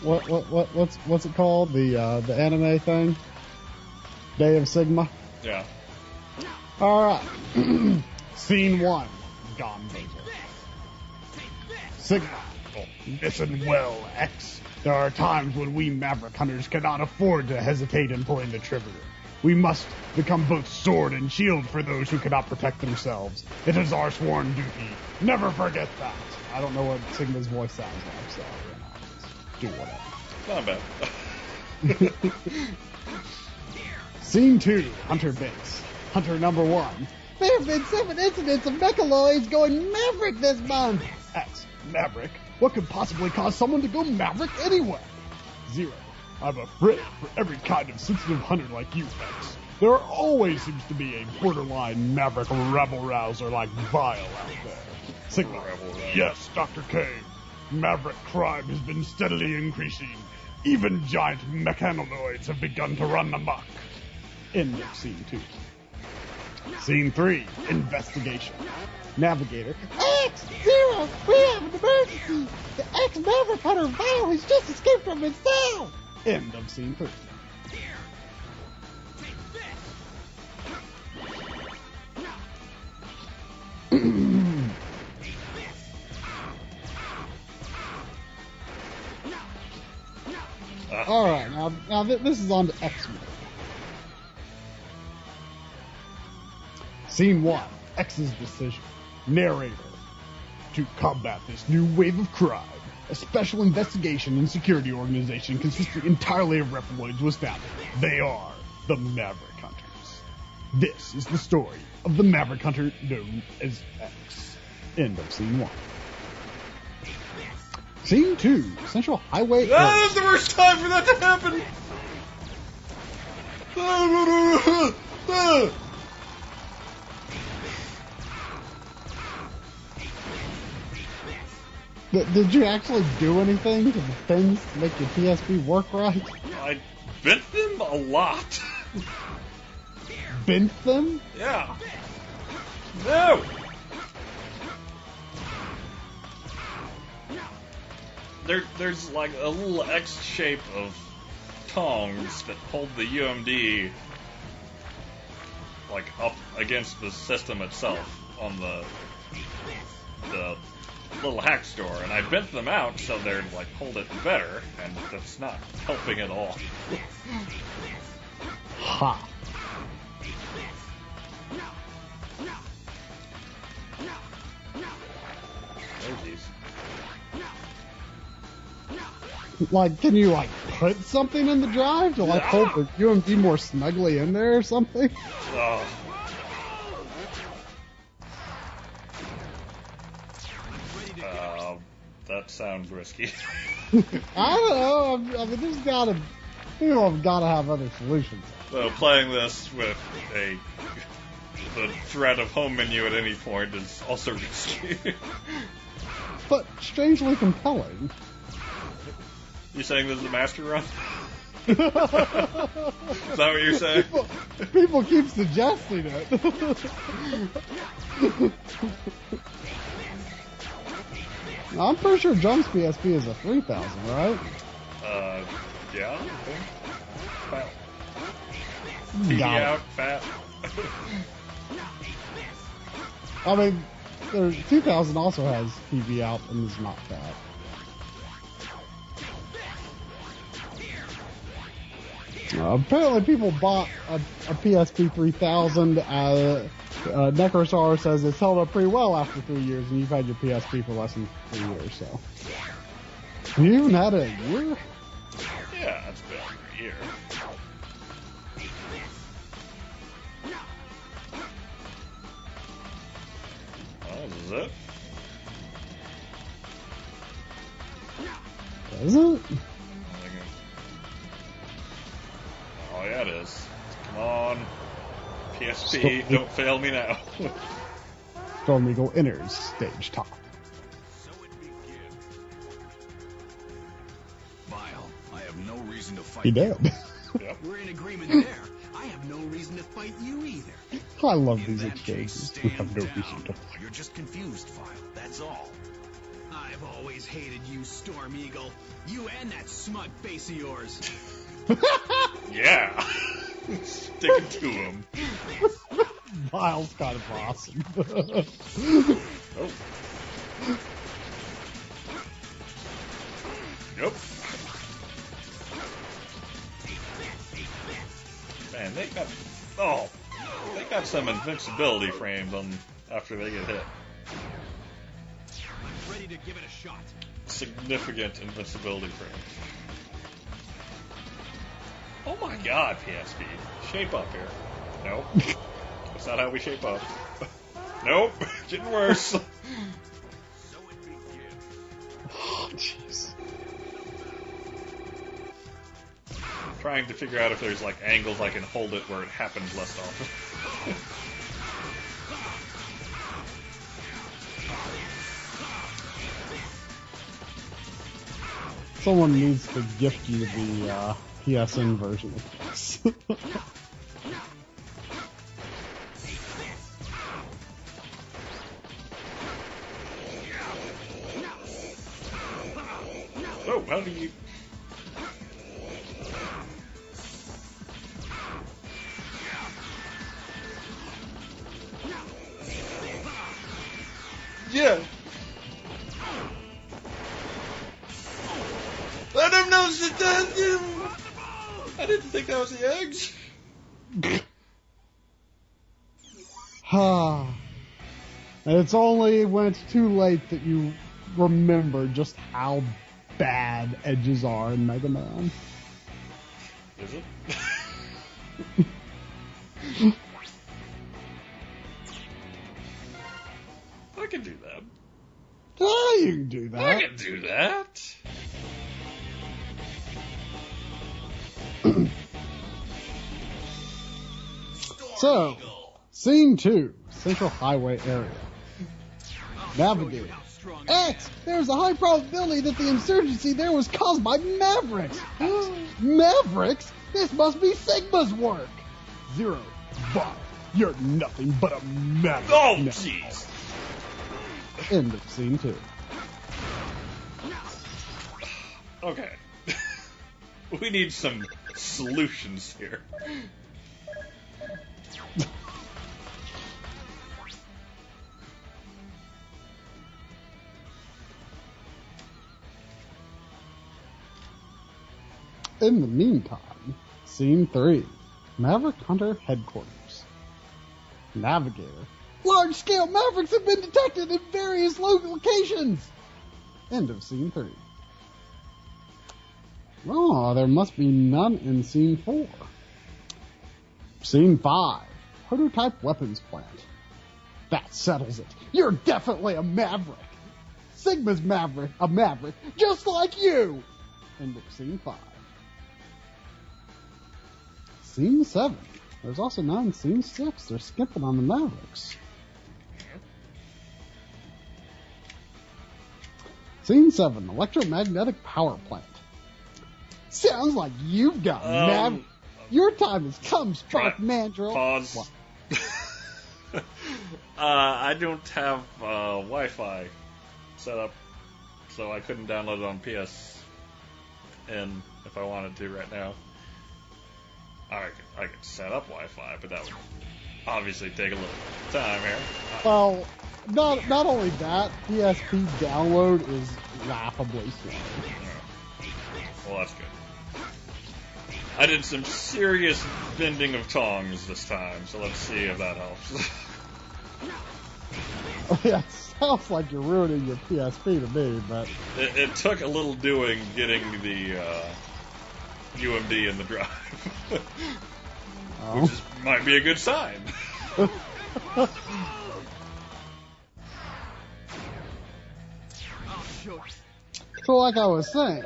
what's it called? The anime thing. Day of Sigma. Yeah. All right. Scene 1. Gone Basil. Sigma. Listen well, X. There are times when we Maverick Hunters cannot afford to hesitate in pulling the trigger. We must become both sword and shield for those who cannot protect themselves. It is our sworn duty. Never forget that. I don't know what Sigma's voice sounds like, so you know, just do whatever. Not bad. Scene 2, Hunter Base. Hunter number 1. There have been 7 incidents of Mechaloids going Maverick this month. X, Maverick? What could possibly cause someone to go Maverick anyway? 0. I'm afraid for every kind of sensitive hunter like you, X. There always seems to be a borderline Maverick rabble-rouser like Vile out there. Sigma. Yes, Dr. K. Maverick crime has been steadily increasing. Even giant mechanoids have begun to run amok. End of scene 2. Scene 3, investigation. Navigator. X-Zero, we have an emergency. The ex-Maverick Hunter Vile has just escaped from his cell. End of scene 3. Alright, now this is on to X-Men. Scene 1, X's decision. Narrator. To combat this new wave of crime, a special investigation and security organization consisting entirely of Reploids was founded. They are the Maverick Hunters. This is the story of the Maverick Hunter known as X. End of scene 1. Scene 2, Central Highway. That is the worst time for that to happen! Did you actually do anything to the things to make your PSP work right? I bent them a lot. Bent them? Yeah. No! There's like a little X shape of tongs that hold the UMD like up against the system itself on the little hack store, and I bent them out so they'd like hold it better, and that's not helping at all. Ha. Like, can you like put something in the drive to like hold the UMD more snugly in there or something? Oh. That sounds risky. I don't know. I mean, people have got to have other solutions. So playing this with the threat of home menu at any point is also risky. But strangely compelling. You saying this is a master run? Is that what you're saying? People keep suggesting it. I'm pretty sure Jump's PSP is a 3000, right? Yeah, I think. Fat. TV out, fat. I mean, 2000 also has TV out and is not fat. Apparently people bought a PSP 3000. Necrosaur says it's held up pretty well after 3 years, and you've had your PSP for less than 3 years, so. You even had it a year? Yeah, it's been a year. Oh, this is it? Is it? Oh, yeah, it is. Come on. PSP, don't fail me now. Storm Eagle enters stage top. So it begins. Vile, I have no reason to fight He did. Yep. We're in agreement there. I have no reason to fight you either. I love In these that case, exchanges. We have no stand reason down. to. You're just confused, Vile. That's all. I've always hated you, Storm Eagle. You and that smug face of yours. Yeah. Sticking to him. Vile's kind of awesome. Oh. Yep. Man, they got some invincibility frames on after they get hit. I'm ready to give it a shot. Significant invincibility frames. Oh my god, PSP. Shape up here. Nope. That's not how we shape up. Nope. Getting worse. So it begins. Oh, jeez. Trying to figure out if there's like angles I can hold it where it happens less often. Someone needs to gift you the PSN version of this. How do you... Yeah. I don't know. I didn't think that was the eggs. And it's only when it's too late that you remember just how bad edges are in Mega Man. Is it? I can do that. Oh, you can do that. I can do that. So, Scene 2, Central Highway area. Navigator. X! There's a high probability that the insurgency there was caused by Mavericks! Mavericks? This must be Sigma's work! 0, Bob, you're nothing but a Maverick. Oh, now. jeez. End of Scene 2. Okay. We need some solutions here. In the meantime, Scene 3, Maverick Hunter Headquarters. Navigator. Large-scale Mavericks have been detected in various locations! End of Scene 3. Oh, there must be none in Scene 4. Scene 5, Prototype Weapons Plant. That settles it. You're definitely a Maverick! Sigma's Maverick, a Maverick, just like you! End of Scene 5. Scene 7. There's also none in Scene 6. They're skipping on the Mavericks. Scene 7. Electromagnetic Power Plant. Sounds like you've got Maverick. Your time has come, Spark Mandrill. Pause. I don't have Wi-Fi set up, so I couldn't download it on PSN if I wanted to right now. I could set up Wi-Fi, but that would obviously take a little time here. Well, not only that, PSP download is laughably slow. Well, that's good. I did some serious bending of tongs this time, so let's see if that helps. Yeah, it sounds like you're ruining your PSP to me, but... It took a little doing getting the UMD in the drive. Which might be a good sign. So like I was saying,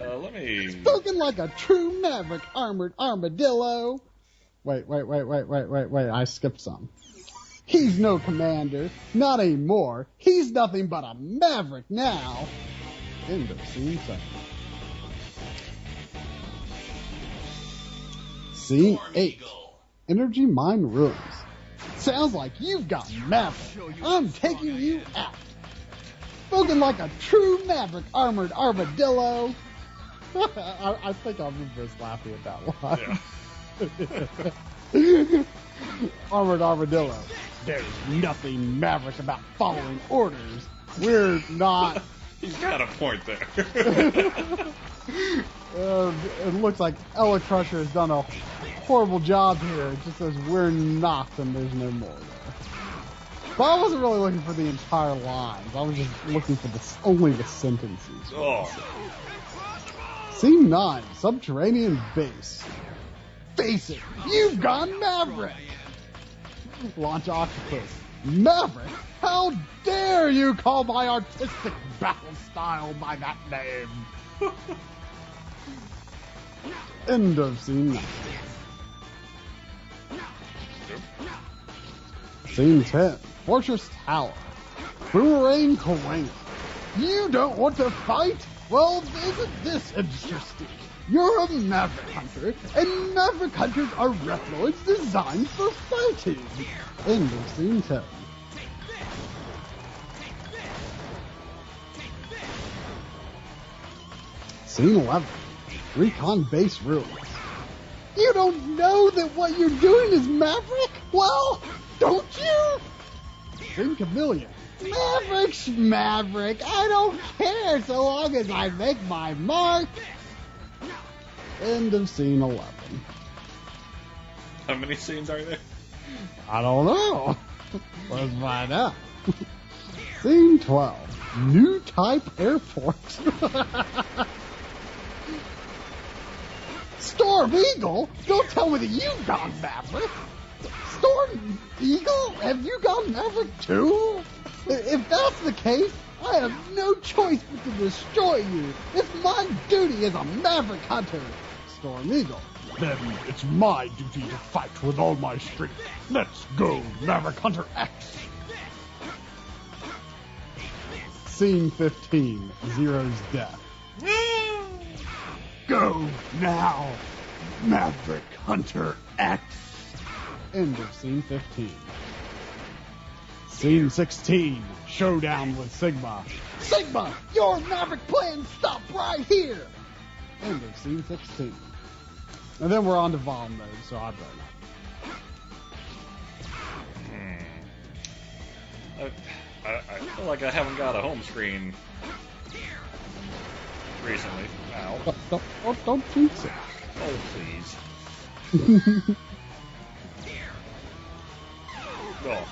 spoken like a true Maverick armored armadillo. Wait, I skipped some. He's no commander, not anymore. He's nothing but a Maverick now. End of Scene 7. Scene 8. Energy Mine Ruins. Sounds like you've got Maverick. I'm taking you out. Spoken like a true Maverick armored armadillo. I think I remember us laughing at that one. Yeah. Armored armadillo. There's nothing Maverick about following orders. We're not... He's got a point there. It looks like Ella Crusher has done a horrible job here. It just says we're not, and there's no more there. But I wasn't really looking for the entire lines. I was just looking for only the sentences. Oh. Scene 9, Subterranean Base. Face it, you've gone Maverick! Launch Octopus. Maverick? How dare you call my artistic battle style by that name? End of Scene 9. Scene 10, Fortress Tower. Boomerang Terrain. You don't want to fight? Well, isn't this interesting? You're a Maverick Hunter, and Maverick Hunters are Reploids designed for fighting. End of Scene 10. Scene 11. Recon base ruins. You don't know that what you're doing is Maverick? Well, don't you? Scene Chameleon. Maverick's Maverick. I don't care so long as I make my mark. End of scene 11. How many scenes are there? I don't know. Let's find out. Scene 12. New type airport. Storm Eagle? Don't tell me that you've gone Maverick. Storm Eagle? Have you gone Maverick too? If that's the case, I have no choice but to destroy you. It's my duty as a Maverick hunter. Storm Eagle. Then it's my duty to fight with all my strength. Let's go, Maverick Hunter X. Scene 15. Zero's death. Go now, Maverick Hunter X. End of scene 15. Scene 16. Showdown with Sigma. Sigma, your Maverick plan stop right here. End of scene 16. And then we're on to Vol mode, so I better not. I feel like I haven't got a home screen recently. Ow. Don't jinx it. Oh, please. Oh.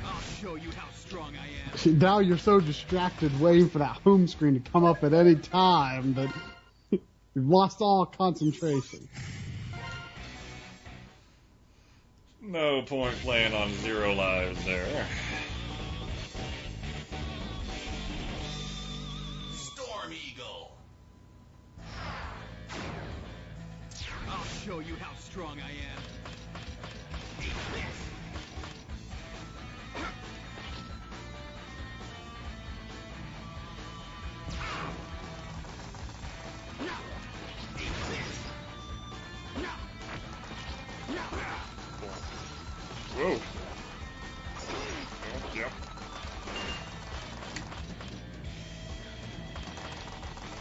I'll show you how strong I am. Now you're so distracted waiting for that home screen to come up at any time that you've lost all concentration. No point playing on 0 lives there. Storm Eagle. I'll show you how strong I am. Whoa. Yep.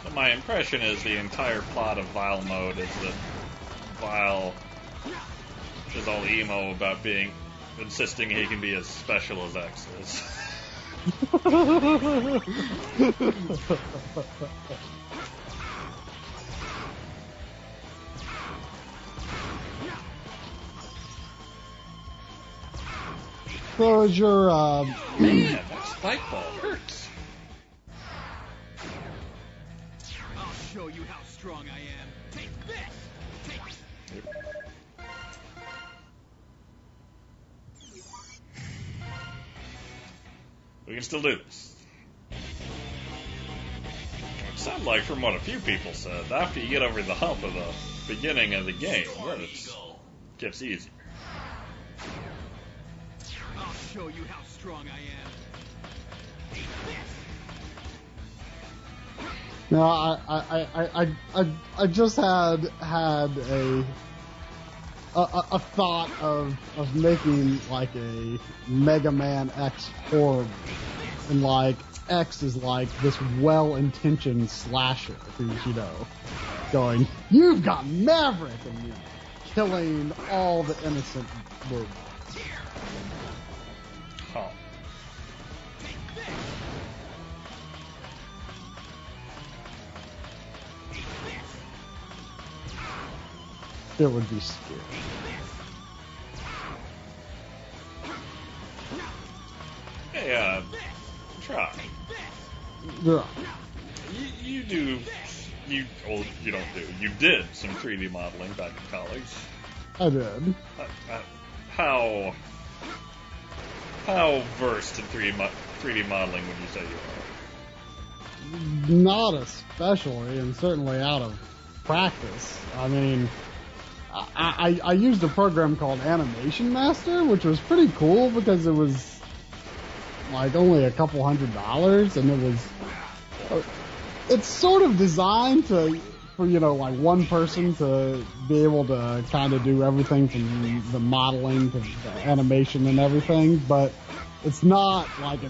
So my impression is the entire plot of Vile mode is that Vile is all emo about insisting he can be as special as X is. So is your, Man, that spike ball hurts. I'll show you how strong I am. Take this! Take We can still do this. It sounds like, from what a few people said, after you get over the hump of the beginning of the game, then it gets easier. I'll show you how strong I am. no, I just had a thought of making like a Mega Man X horror, and like X is like this well-intentioned slasher who's, you know, going, you've got Maverick, and, you know, killing all the innocent robots. Huh. It would be scary. Hey, try. Yeah. You did some 3D modeling back in college. I did. How versed in 3D modeling would you say you are? Not especially, and certainly out of practice. I mean, I used a program called Animation Master, which was pretty cool because it was like only a couple $100, and it was, it's sort of designed for, you know, like one person to be able to kind of do everything from the modeling to the animation and everything, but it's not like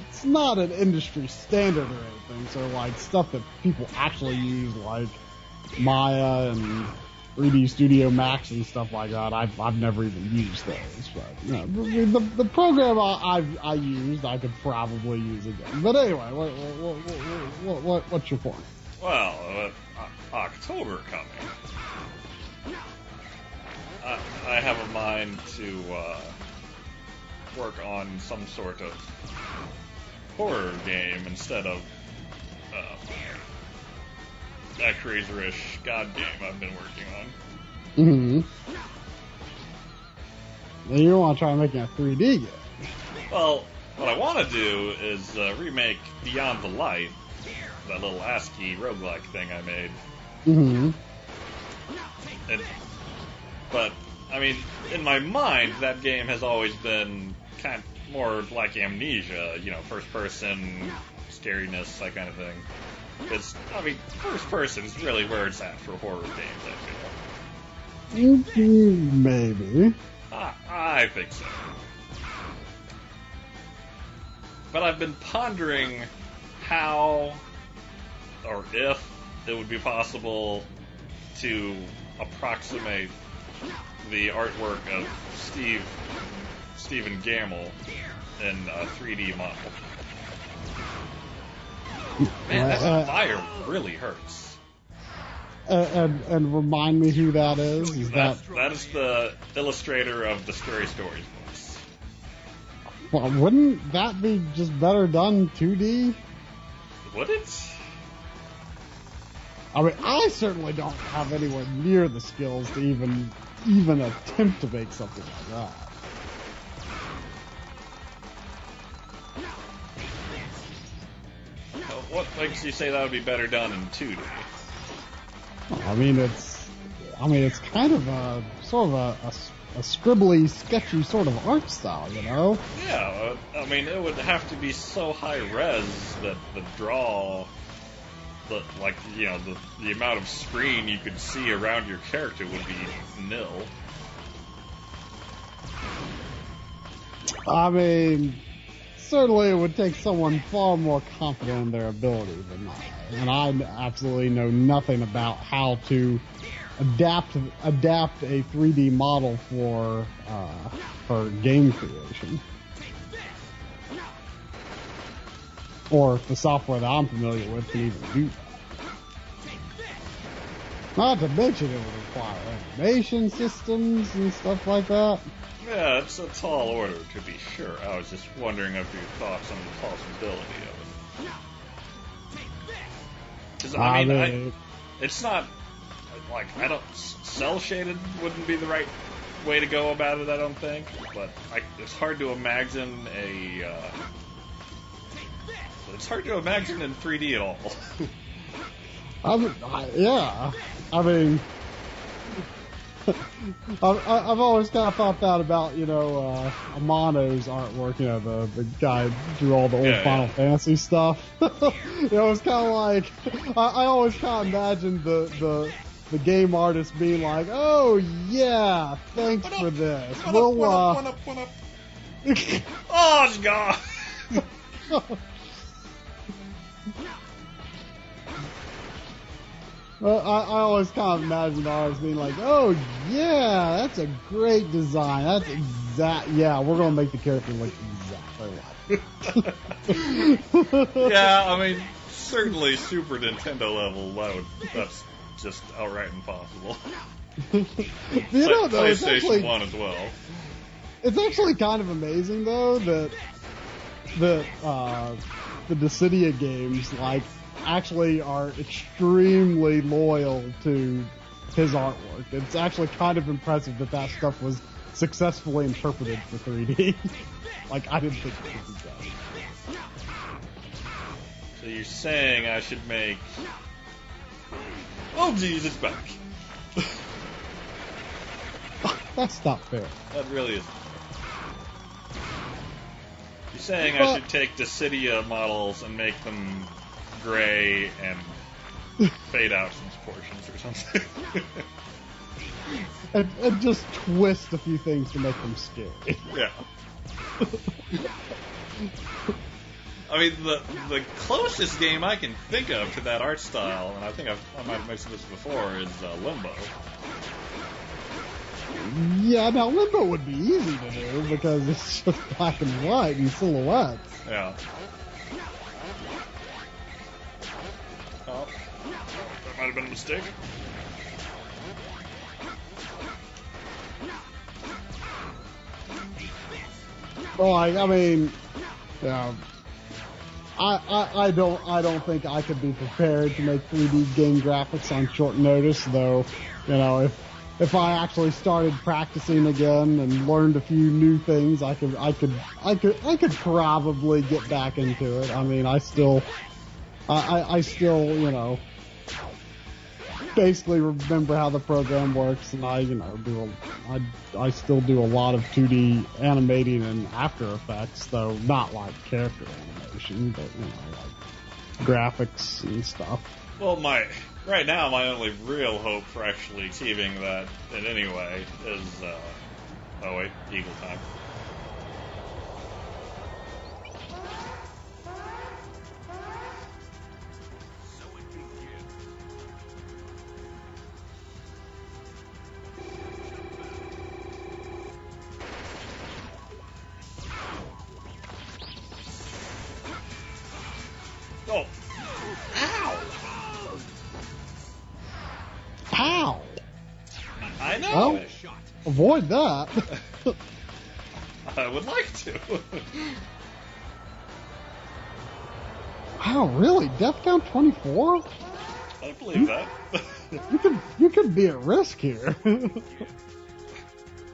it's not an industry standard or anything. So like stuff that people actually use, like Maya and 3D Studio Max and stuff like that, I've never even used those. But you know, the program I used, I could probably use again. But anyway, what's your point? Well, October coming. I have a mind to work on some sort of horror game instead of that Crazerish God game I've been working on. Then you don't want to try making a 3D game. Well, what I want to do is remake Beyond the Light, that little ASCII roguelike thing I made. But, I mean, in my mind, that game has always been kind of more like Amnesia, you know, first person, scariness, that kind of thing. Because, I mean, first person is really where it's at for horror games, I feel. Maybe. I think so. But I've been pondering how, or if, it would be possible to approximate the artwork of Stephen Gamble in a 3D model. Man, that fire really hurts. And remind me who that is. That is the illustrator of the Scary Stories books. Well, wouldn't that be just better done 2D? Would it? I mean, I certainly don't have anywhere near the skills to even attempt to make something like that. What makes you say that would be better done in 2D? I mean, it's kind of a sort of a scribbly, sketchy sort of art style, you know? Yeah, I mean, it would have to be so high res that the draw, the amount of screen you could see around your character would be nil. I mean, certainly it would take someone far more confident in their ability than I. And I absolutely know nothing about how to adapt a 3D model for game creation. Or if the software that I'm familiar with can even do that. Not to mention it would require animation systems and stuff like that. Yeah, it's a tall order, to be sure. I was just wondering of your thoughts on the possibility of it. Because, I mean, it's not, like, cel-shaded wouldn't be the right way to go about it, I don't think. But it's hard to imagine it's hard to imagine in 3D at all. Yeah. I mean, I've always kind of thought that about, you know, Amano's artwork, you know, the guy who drew all the old Final Fantasy stuff. You know, it's kind of like, I always kind of imagined the game artist being like, oh yeah, thanks for this. We'll, Oh, it's gone! Well, I always kind of imagine artists being like, oh yeah, that's a great design. That's yeah, we're going to make the character look exactly like it. Yeah, I mean, certainly Super Nintendo level, that's just outright impossible. You know, though, PlayStation 1 as well. It's actually kind of amazing, though, that the Dissidia games, like, actually are extremely loyal to his artwork. It's actually kind of impressive that stuff was successfully interpreted for 3D. Like, I didn't think it could be done. So you're saying I should make... Oh, geez, it's back. That's not fair. That really isn't fair. You're saying I should take Dissidia models and make them gray and fade out some portions or something. and just twist a few things to make them scary. Yeah. I mean, the closest game I can think of to that art style, and I think I might have mentioned this before, is Limbo. Yeah, now Limbo would be easy to do because it's just black and white and silhouettes. Yeah. Oh, that might have been a mistake. Well, I mean, yeah. I don't think I could be prepared to make 3D game graphics on short notice, though. You know, if I actually started practicing again and learned a few new things, I could probably get back into it. I mean, I still, you know, basically remember how the program works, and I still do a lot of 2D animating in After Effects, though not like character animation, but you know, like graphics and stuff. Well, right now my only real hope for actually achieving that in any way is oh wait, Eagle time. Oh. Ow! Ow! I know! Well, avoid that. I would like to. Wow, really? Death count 24? I believe that. You could be at risk here.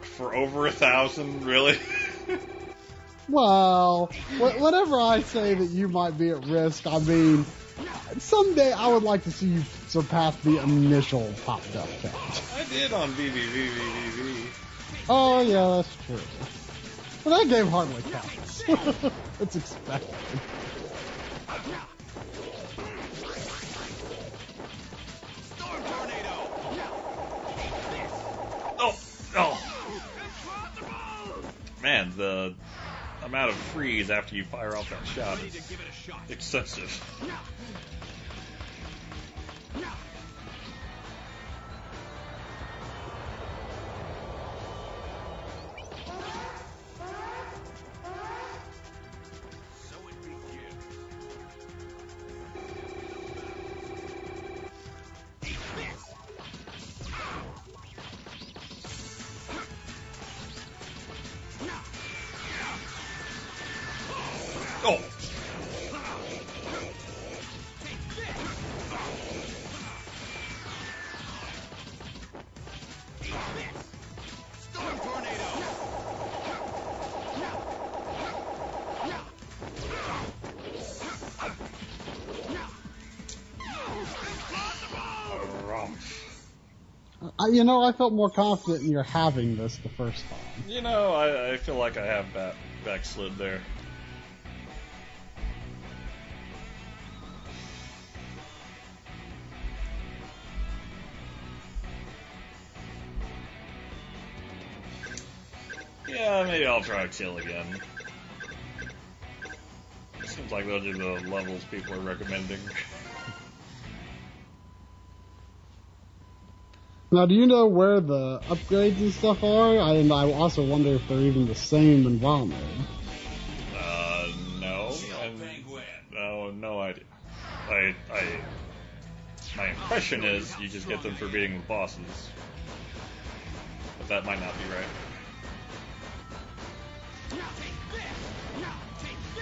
For over 1,000, really? Well, whenever I say that you might be at risk, I mean, someday I would like to see you surpass the initial top death count. I did on VVVVVV. Oh, yeah, that's true. But that game hardly counts. It's expected. Oh! Man, the amount of freeze after you fire off that shot is excessive. Oh! You know, I felt more confident in your having this the first time. You know, I feel like I have backslid there. Yeah, maybe I'll try Kill again. Seems like those are the levels people are recommending. Now, do you know where the upgrades and stuff are? And I also wonder if they're even the same in WoW mode. No. No idea. My impression is you just get them for beating the bosses. But that might not be right.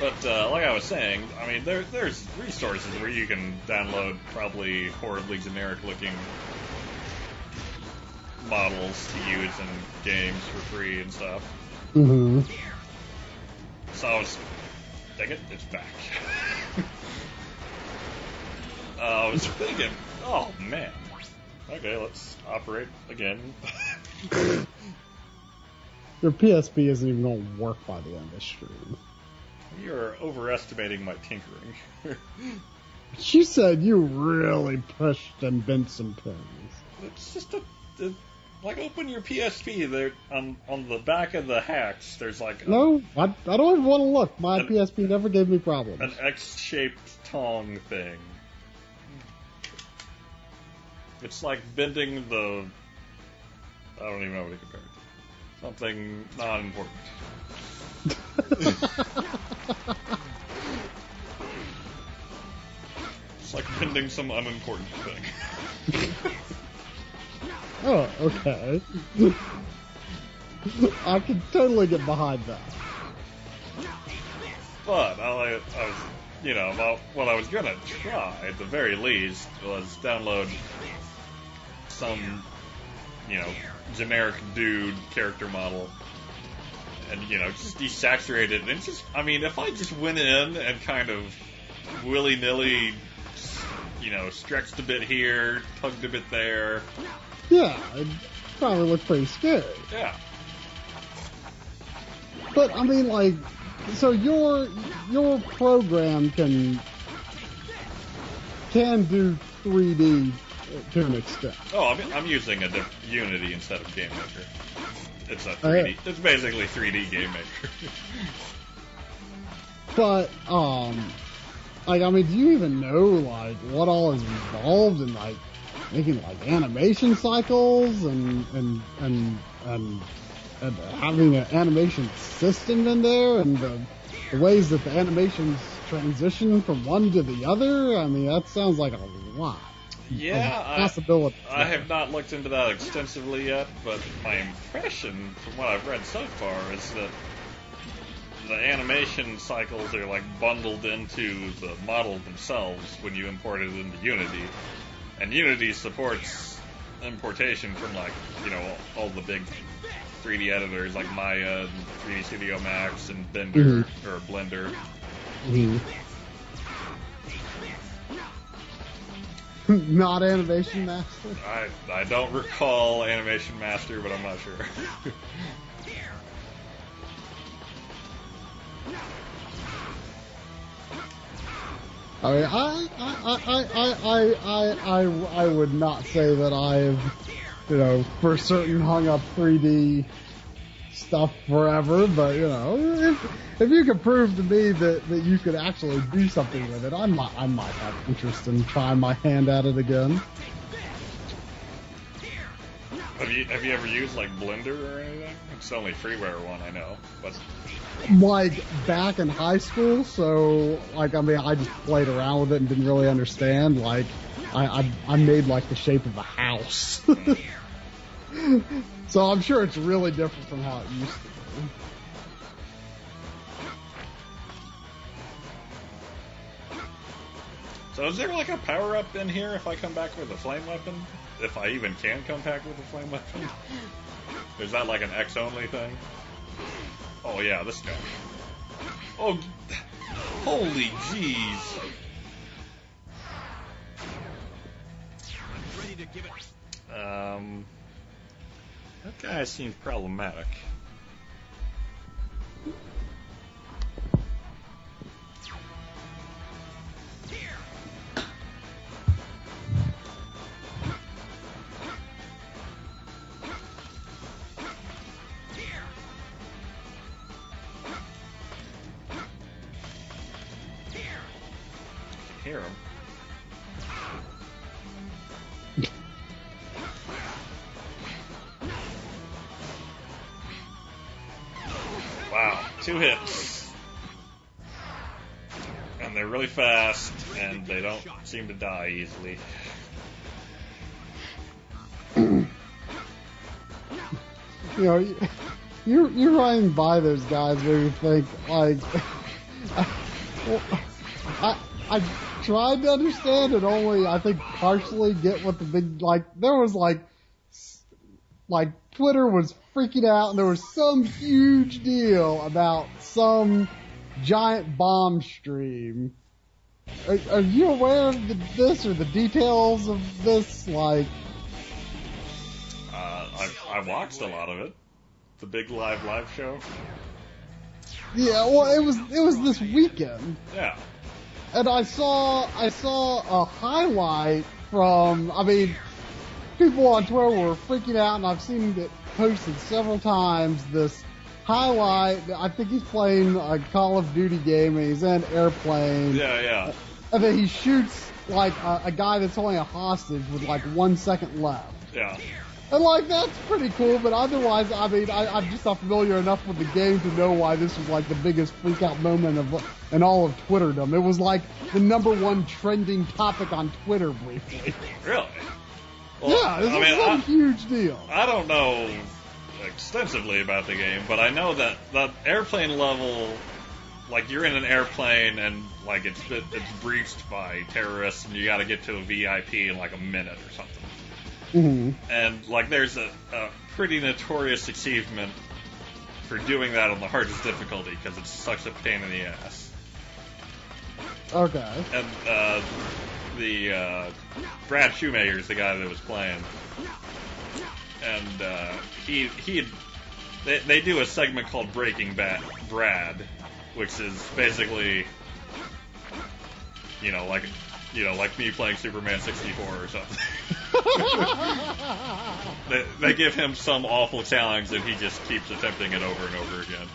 But, like I was saying, I mean, there's resources where you can download probably horribly generic-looking models to use in games for free and stuff. Mm-hmm. So I was... Dang it, it's back. I was thinking, oh, man. Okay, let's operate again. Your PSP isn't even going to work by the end of this stream. You're overestimating my tinkering. She said you really pushed and bent some pins. It's just a Like, open your PSP. There on the back of the hacks, there's like No, I don't even want to look. My An- PSP never gave me problems. an X-shaped tongue thing. It's like bending the... I don't even know what to compare it to. Something non-important. It's like bending some unimportant thing. Oh, okay. I can totally get behind that. But I was, what I was gonna try at the very least was download some, generic dude character model and, just desaturate it. And it's just, if I just went in and kind of willy-nilly, stretched a bit here, tugged a bit there. Yeah, it probably looked pretty scary. Yeah. But so your program can do 3D to an extent. Oh, I'm using a Unity instead of GameMaker. It's a 3D. It's basically 3D GameMaker. But do you even know what all is involved in making animation cycles and having an animation system in there and the ways that the animations transition from one to the other? That sounds like a lot. Yeah, Possibility. I have not looked into that extensively yet, but my impression from what I've read so far is that the animation cycles are bundled into the model themselves when you import it into Unity. And Unity supports importation from all the big 3D editors like Maya and 3D Studio Max and Blender or Blender. Mm-hmm. Not Animation Master? I don't recall Animation Master, but I'm not sure. I would not say that I've, for certain hung up 3D stuff forever, but if you could prove to me that you could actually do something with it, I might have interest in trying my hand at it again. Have you ever used Blender or anything? It's the only freeware one I know, but back in high school, so I just played around with it and didn't really understand. I made the shape of a house. So I'm sure it's really different from how it used to be. So is there a power-up in here if I come back with a flame weapon? If I even can come back with a flame weapon? Is that an X-only thing? Oh yeah, this guy. Oh, holy jeez. Ready to give it. That guy seems problematic. Hear him. Wow, 2 hits. And they're really fast, and they don't seem to die easily. You're running by those guys where you think, I tried to understand it, only I think partially get what the big, there was Twitter was freaking out and there was some huge deal about some giant bomb stream. Are you aware of this or the details of this? I watched a lot of it. The big live show. Yeah, well, it was this weekend. Yeah. And I saw a highlight from, people on Twitter were freaking out, and I've seen it posted several times. This highlight, I think he's playing a Call of Duty game, and he's in an airplane. Yeah. And then he shoots like a guy that's only a hostage with like 1 second left. Yeah. And like that's pretty cool, but otherwise, I mean, I'm just not familiar enough with the game to know why this was like the biggest freak out moment in all of Twitterdom. It was like the #1 trending topic on Twitter briefly. Really? Well, Yeah, this was a huge deal. I don't know extensively about the game, but I know that the airplane level, like you're in an airplane and like it's breached by terrorists, and you got to get to a VIP in like a minute or something. Mm-hmm. And like there's a pretty notorious achievement for doing that on the hardest difficulty because it's such a pain in the ass. Okay. And the Brad Shoemaker's the guy that was playing, and they do a segment called Breaking Brad, which is basically like me playing Superman 64 or something. They give him some awful challenge and he just keeps attempting it over and over again.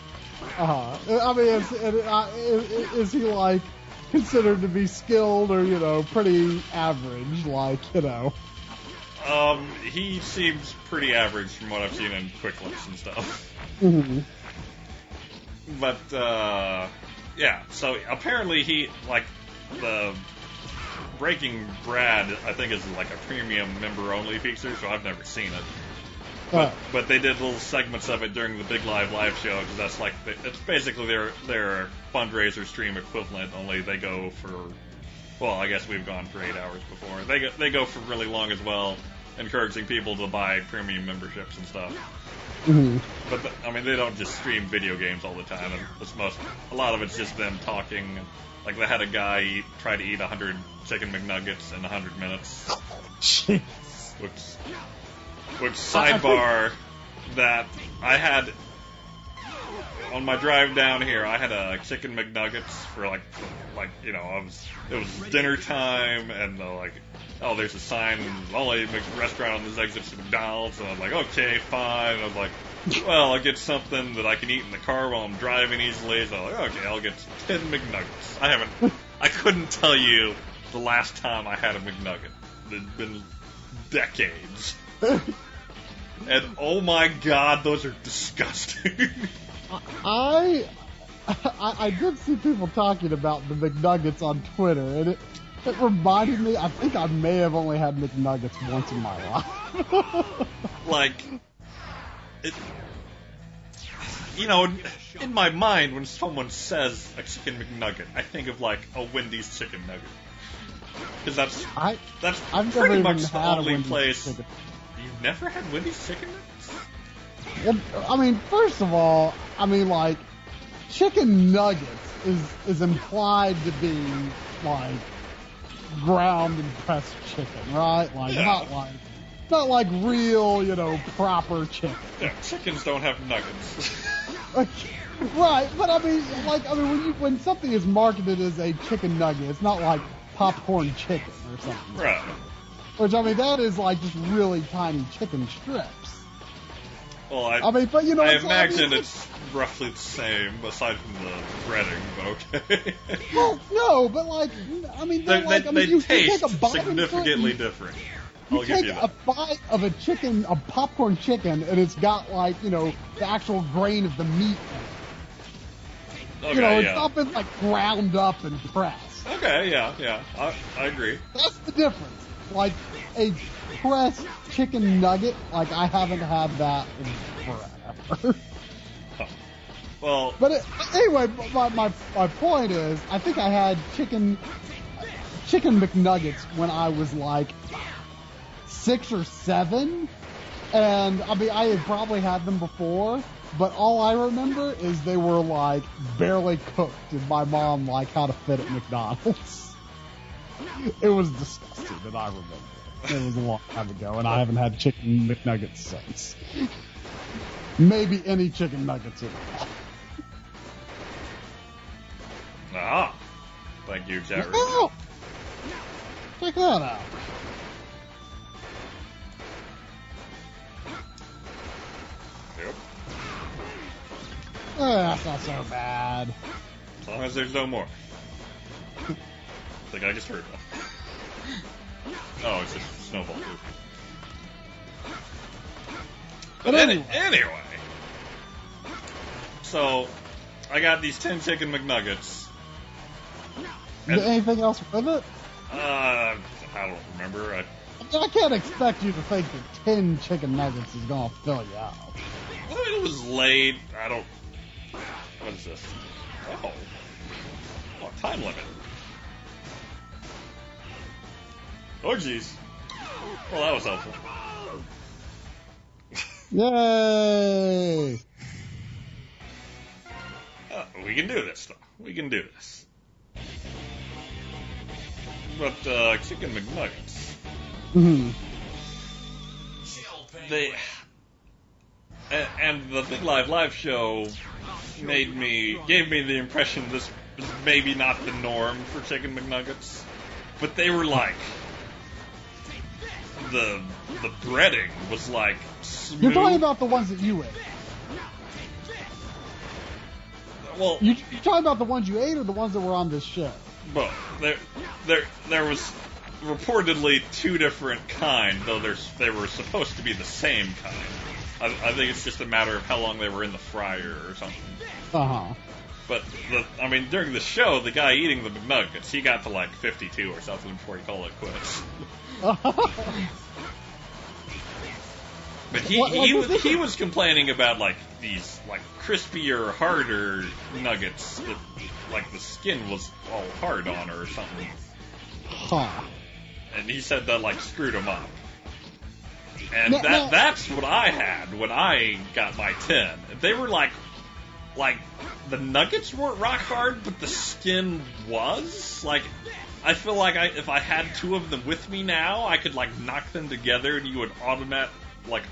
I mean, is he like considered to be skilled or pretty average? Like He seems pretty average from what I've seen in quick looks and stuff. Mm-hmm. But yeah. So apparently the Breaking Brad, I think, is like a premium member-only feature, so I've never seen it. But they did little segments of it during the Big Live show, because that's like it's basically their fundraiser stream equivalent. Only they go for, well, I guess we've gone for 8 hours before. They go for really long as well, encouraging people to buy premium memberships and stuff. Mm-hmm. But I mean, they don't just stream video games all the time. And a lot of it's just them talking. Like they had a guy try to eat 100 chicken McNuggets in 100 minutes. Jeez. Which sidebar that I had on my drive down here, I had a chicken McNuggets for like it was dinner time, and there's a sign, only restaurant on this exit's McDonald's, and I'm like, okay, fine. And I was like, well, I'll get something that I can eat in the car while I'm driving easily. So I'm like, okay, I'll get 10 McNuggets. I couldn't tell you the last time I had a McNugget. It's been decades. And oh my god, those are disgusting. I did see people talking about the McNuggets on Twitter, and it reminded me, I think I may have only had McNuggets once in my life. In my mind, when someone says a chicken McNugget, I think of like a Wendy's chicken nugget. Because that's I've pretty never much even the had a only Wendy's place. chicken. You've never had Wendy's chicken nuggets? Well, I mean, first of all, like chicken nuggets is implied to be like ground and pressed chicken, right? Like not like real, proper chicken. Yeah, chickens don't have nuggets. Right, but I mean, when something is marketed as a chicken nugget, it's not like popcorn chicken or something. Right. Which, I mean, that is like just really tiny chicken strips. Well, I imagine it's roughly the same, aside from the breading, but okay. Well, no, but they taste significantly different. You take a bite of a popcorn chicken, and it's got the actual grain of the meat in it. Okay, it's not been ground up and pressed. Okay, yeah, I agree. That's the difference. Like a pressed chicken nugget, I haven't had that in forever. Well, but anyway, my point is, I think I had chicken McNuggets when I was 6 or 7, and I mean I had probably had them before, but all I remember is they were barely cooked, and my mom had a fit at McDonald's. It was disgusting, and I remember. It was a long time ago, and I haven't had chicken McNuggets since. Maybe any chicken nuggets at all. Ah, thank you, Jerry. Oh, check that out. That's not so bad. As long as there's no more. I think I just heard one. Oh, it's just Snowball too. But anyway. So, I got these 10 chicken McNuggets. Anything else with it? I don't remember. I can't expect you to think that 10 chicken nuggets is gonna fill you out. Well, it was late. What is this? Oh, time limit. Oh, jeez. Well, that was helpful. Yay! We can do this, though. We can do this. But, chicken McNuggets. Mm-hmm. And the Big Live show gave me the impression this was maybe not the norm for chicken McNuggets. But they were like, the breading was like smooth. You're talking about the ones that you ate. Well, you're talking about the ones you ate or the ones that were on this show? Both. There was reportedly two different kinds, though they were supposed to be the same kind. I think it's just a matter of how long they were in the fryer or something. Uh-huh. But, during the show, the guy eating the McNuggets, he got to like 52 or something before he called it quits. But he was complaining about like these like crispier, harder nuggets that like the skin was all hard on or something. Huh. And he said that like screwed him up. And that's what I had when I got my 10. They were like the nuggets weren't rock hard, but the skin was. Like, I feel like if I had two of them with me now, I could like knock them together and you would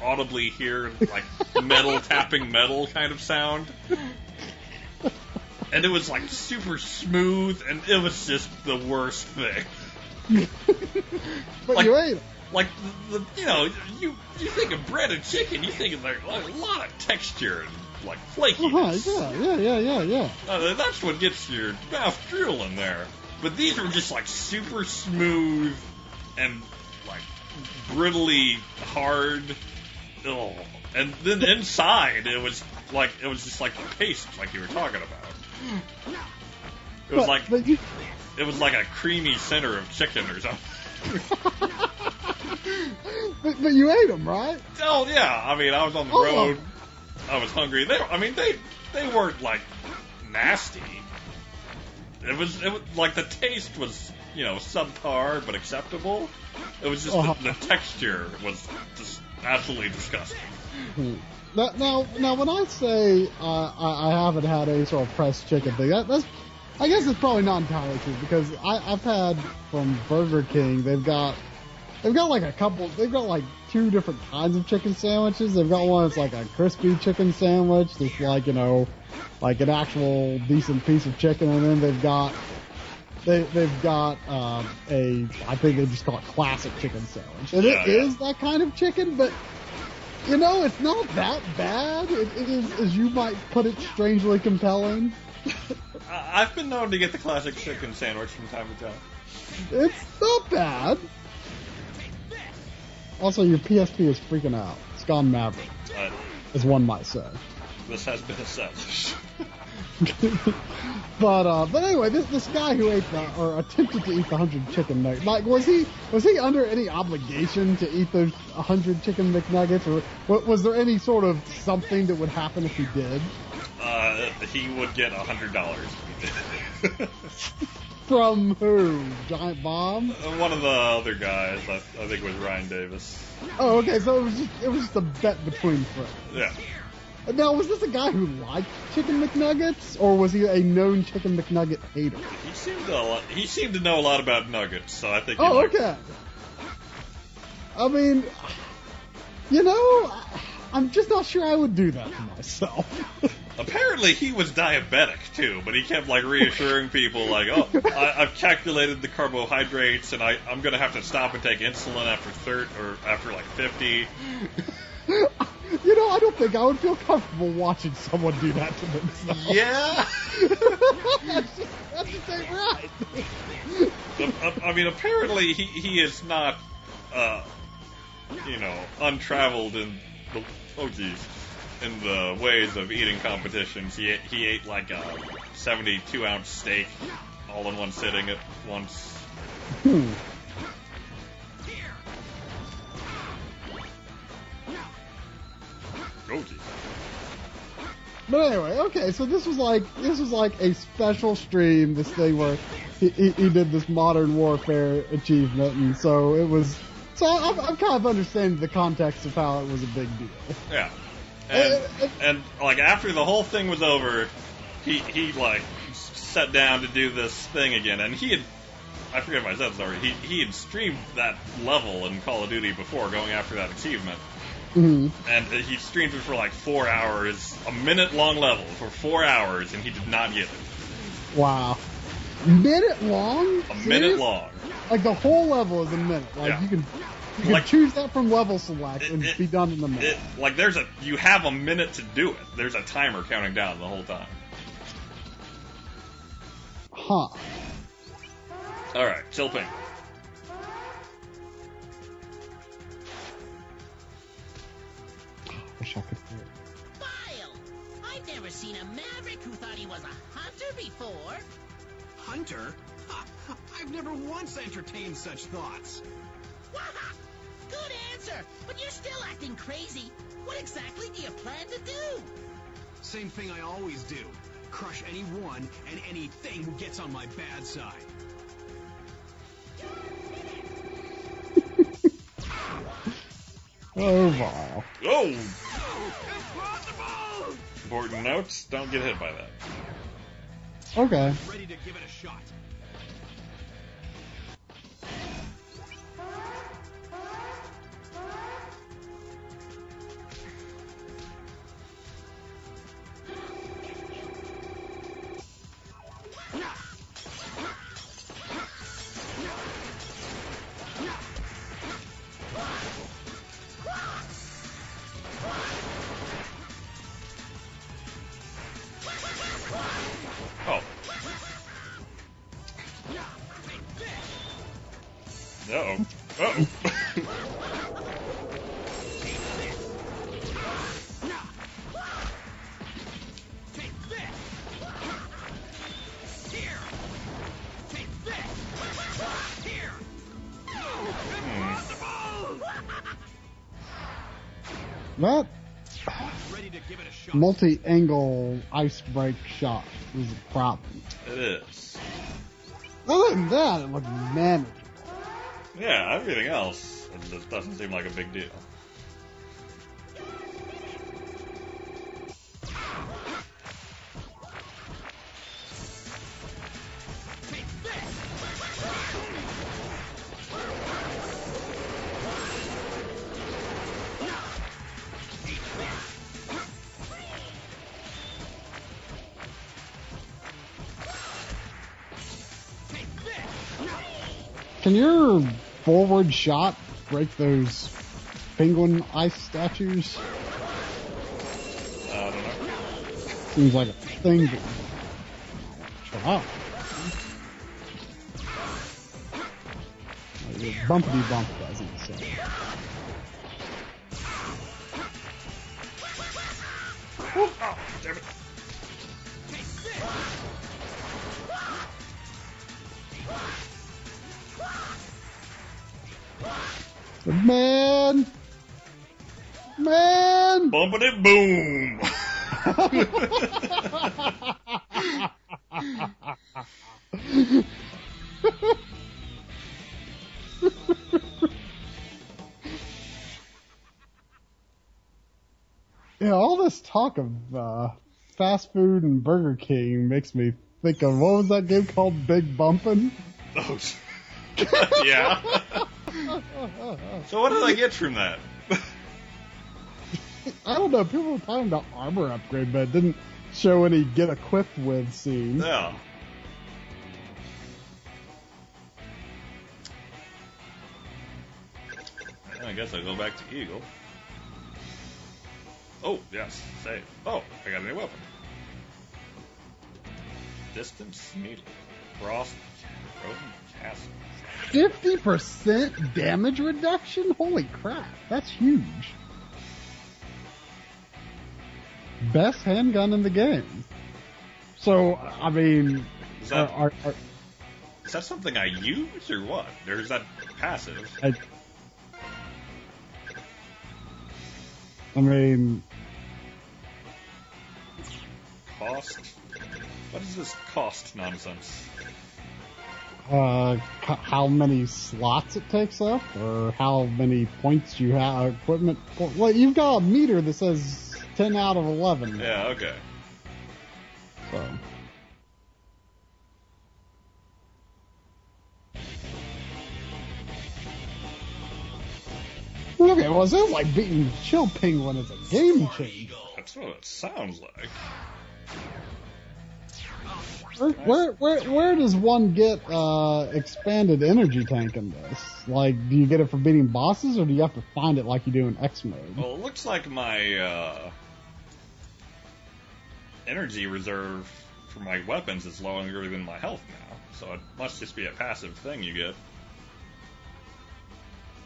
audibly hear like metal tapping metal kind of sound. And it was like super smooth, and it was just the worst thing. But like, you ate it. Like, you think of breaded chicken, you think of like a lot of texture and like flakiness. Yeah. That's what gets your mouth drooling there. But these were just like super smooth and like brittly hard. Oh. And then inside it was just like the paste, like you were talking about. It was it was like a creamy center of chicken or something. but you ate them, right? Oh yeah, I was on the road. I was hungry. They weren't like nasty. It was like the taste was subpar but acceptable. It was just the texture was just absolutely disgusting. Now, when I say I haven't had any sort of pressed chicken thing, that's I guess it's probably not entirely true because I've had from Burger King. They've got like a couple. They've got like two different kinds of chicken sandwiches. They've got one that's like a crispy chicken sandwich that's like like an actual decent piece of chicken, and then they've got I think they just call it classic chicken sandwich, and it is that kind of chicken, but it's not that bad. It is, as you might put it, strangely compelling. I've been known to get the classic chicken sandwich from time to time. It's not bad. Also, your PSP is freaking out. It's gone maverick, as one might say. This has been established. But anyway, this guy who ate or attempted to eat the 100 chicken nuggets, like, was he under any obligation to eat those 100 chicken McNuggets, or was there any sort of something that would happen if he did? He would get $100 if he did. From who? Giant Bomb? One of the other guys. I think it was Ryan Davis. Oh, okay. So it was just a bet between friends. Yeah. Now, was this a guy who liked Chicken McNuggets, or was he a known Chicken McNugget hater? He seemed to know a lot about nuggets, so I think. Oh, okay. I mean, I'm just not sure I would do that to myself. Apparently he was diabetic too, but he kept like reassuring people like, "Oh, I've calculated the carbohydrates, and I'm gonna have to stop and take insulin after after like 50." You know, I don't think I would feel comfortable watching someone do that to themselves. Yeah. That's just ain't right. I mean, apparently he is not, untraveled in the in the ways of eating competitions. He ate like a 72-ounce steak all in one sitting at once. Oh, geez. But anyway, okay, so this was like a special stream, this thing where he did this modern warfare achievement, and so it was. So I'm kind of understanding the context of how it was a big deal. Yeah, and like after the whole thing was over, he like sat down to do this thing again, and I forget if I said this already. He had streamed that level in Call of Duty before, going after that achievement. Mm-hmm. And he streamed it for like 4 hours, a minute-long level for 4 hours, and he did not get it. Wow. Minute long? A minute long. Like the whole level is a minute. Like Yeah. you can Like- choose that from level select and be done in a minute. Like you have a minute to do it. There's a timer counting down the whole time. Huh. All right, Chill Pink. Wish I could do it. Vile! I've never seen a maverick who thought he was a hunter before. Hunter? Ha, I've never once entertained such thoughts. Waha! Good answer, but you're still acting crazy. What exactly do you plan to do? Same thing I always do. Crush anyone and anything who gets on my bad side. Oh, wow. Oh! Important notes, don't get hit by that. Okay. Ready to give it a shot. Oh. Uh-oh. Uh-oh. That Ready to give it a shot. multi-angle ice break shot was a problem. It is. Other than that, it looked manageable. Yeah, everything else, it just doesn't seem like a big deal. Can your forward shot break those penguin ice statues? I don't know. Seems like a thing to try. Like a bumpity bump doesn't, so. Oh, damn it. Man! Bumpity boom! Yeah, all this talk of fast food and Burger King makes me think of, what was that game called? Big Bumpin'? Oh, yeah. So what did I get from that? I don't know, people were talking about armor upgrade, but it didn't show any get equipped with scene. Yeah. I guess I'll go back to Eagle. Oh, yes, save. Oh, I got a new weapon. Distance needle. Frozen castle. 50% damage reduction? Holy crap, that's huge. Best handgun in the game. So, I mean, Is that something I use or what? Or is that passive? I mean, Cost? What is this cost nonsense? how many slots it takes up, or how many points you have, equipment. Well, you've got a meter that says 10 out of 11. Yeah, okay. So. Okay, well, it sounds like beating Chill Penguin is a game changer. That's what it sounds like. Where does one get expanded energy tank in this? Like, do you get it for beating bosses, or do you have to find it like you do in X mode? Well, it looks like my energy reserve for my weapons is lower than my health now, so it must just be a passive thing you get.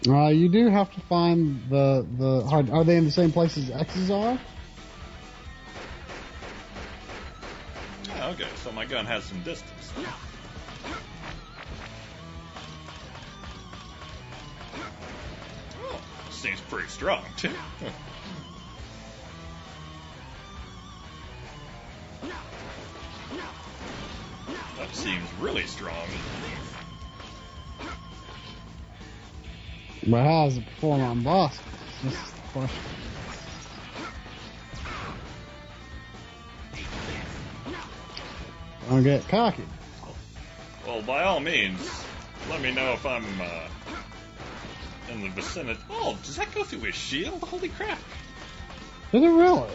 You do have to find the hard. Are they in the same place as X's are? Yeah, okay, so my gun has some distance. Oh, seems pretty strong, too. That seems really strong. But how does it perform on bosses? This is the question. Don't get cocky. Well, by all means, let me know if I'm in the vicinity. Oh, does that go through his shield? Holy crap! Did it really?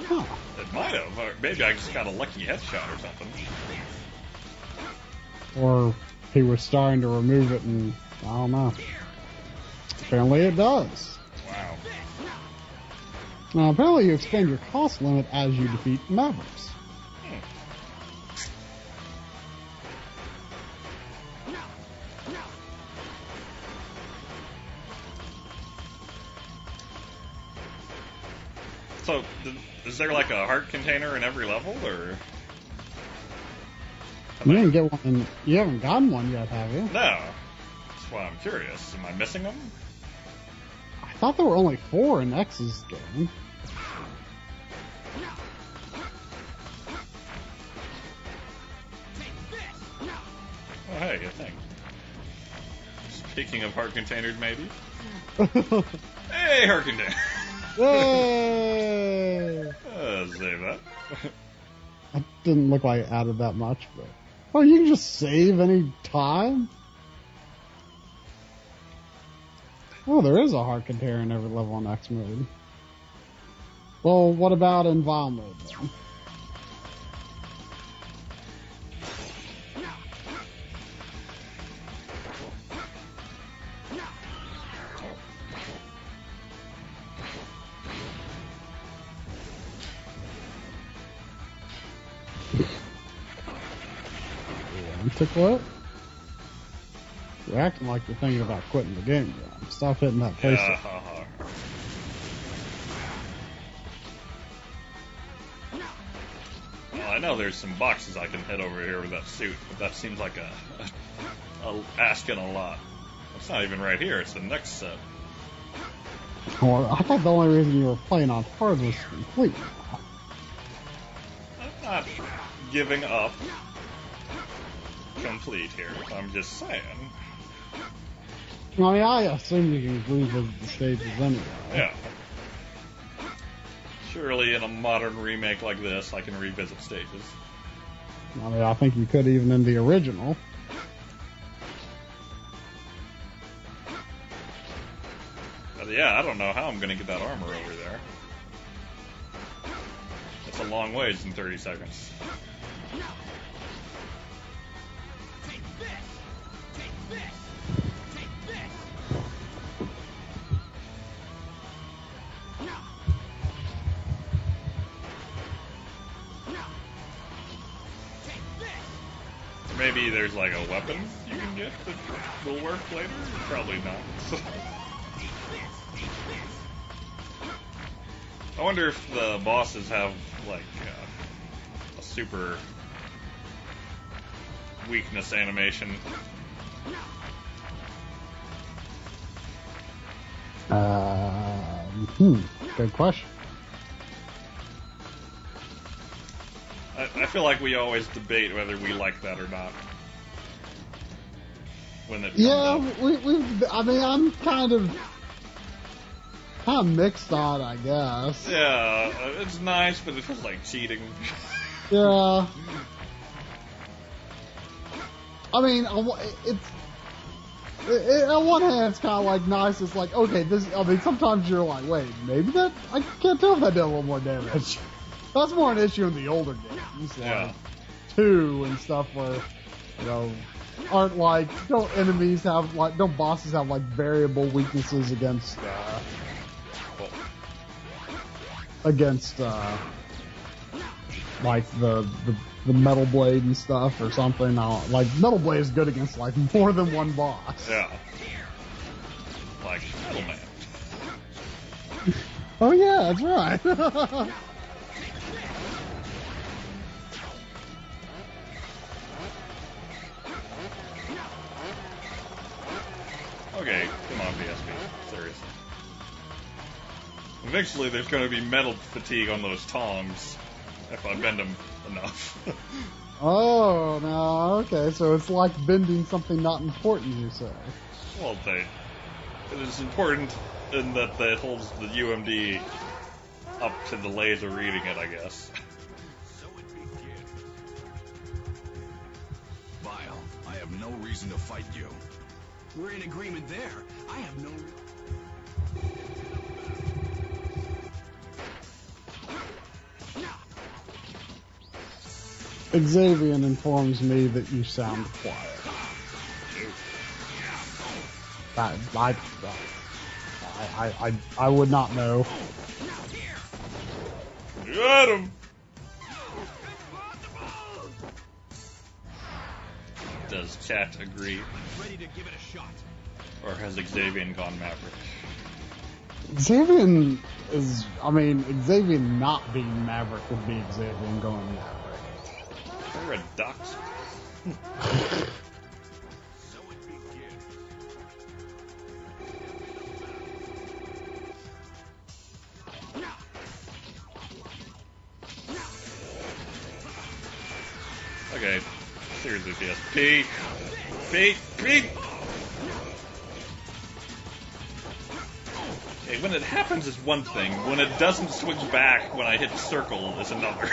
Huh. It might have. Or maybe I just got a lucky headshot or something. Or he was starting to remove it, and I don't know. Apparently it does. Wow. Now, apparently you expand your cost limit as you defeat Mavericks. So, is there like a heart container in every level, or? You didn't get one. You haven't gotten one yet, have you? No. That's why I'm curious. Am I missing them? I thought there were only 4 in X's game. Oh, hey, good thing. Speaking of heart containers, maybe? Hey, heart container! Yay! Save that. That didn't look like it added that much, but... Oh, you can just save any time? Oh, there is a heart container in every level in X mode. Well, what about in Vile mode, then? You took what? You're acting like you're thinking about quitting the game, John. Stop hitting that place. Well, I know there's some boxes I can hit over here with that suit, but that seems like a asking a lot. It's not even right here. It's the next set. Well, I thought the only reason you were playing on hard was to complete. I'm not giving up complete here. I'm just saying. I mean, I assume you can revisit the stages anyway. Yeah. Surely in a modern remake like this, I can revisit stages. I mean, I think you could even in the original. But yeah, I don't know how I'm going to get that armor over there. It's a long ways in 30 seconds. maybe there's like a weapon you can get that will work later? Probably not. I wonder if the bosses have like a super weakness animation. Good question. I feel like we always debate whether we like that or not. When it comes up. I mean, I'm kind of mixed on, I guess. Yeah, it's nice, but it feels like cheating. Yeah. I mean, on one hand, it's kind of like nice. It's like, okay, sometimes you're like, wait, maybe that, I can't tell if that did a little more damage. That's more an issue in the older games, like 2 and stuff where, aren't like, don't bosses have like variable weaknesses against like the Metal Blade and stuff or something. Like Metal Blade is good against like more than one boss. Yeah. Like Metal Man. Oh yeah, that's right. Okay, come on, PSP. Seriously. Eventually there's going to be metal fatigue on those tongs if I bend them enough. Oh, no, okay, so it's like bending something not important, you say. Well, it is important in that it holds the UMD up to the laser reading it, I guess. So it begins. Vile, I have no reason to fight you. We're in agreement there. I have no... Xavier informs me that you sound quiet. I would not know. Got him! Does chat agree? Ready to give it a shot. Or has Xavier gone Maverick? Xavier not being Maverick would be Xavier going Maverick. They're a duck. So it begins. Okay, seriously, PSP. Pete! Okay, when it happens is one thing. When it doesn't switch back when I hit circle is another.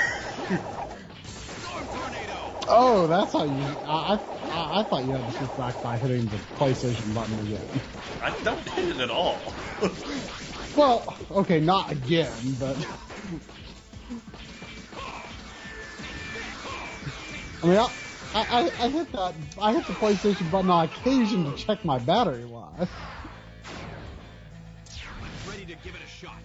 Oh, that's how you... I thought you had to switch back by hitting the PlayStation button again. I don't hit it at all. Well, okay, not again, but... I mean, I hit the PlayStation button on occasion to check my battery life. Ready to give it a shot.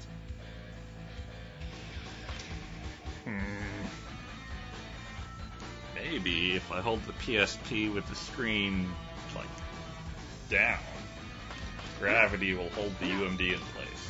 Maybe if I hold the PSP with the screen, like, down, gravity will hold the UMD in place.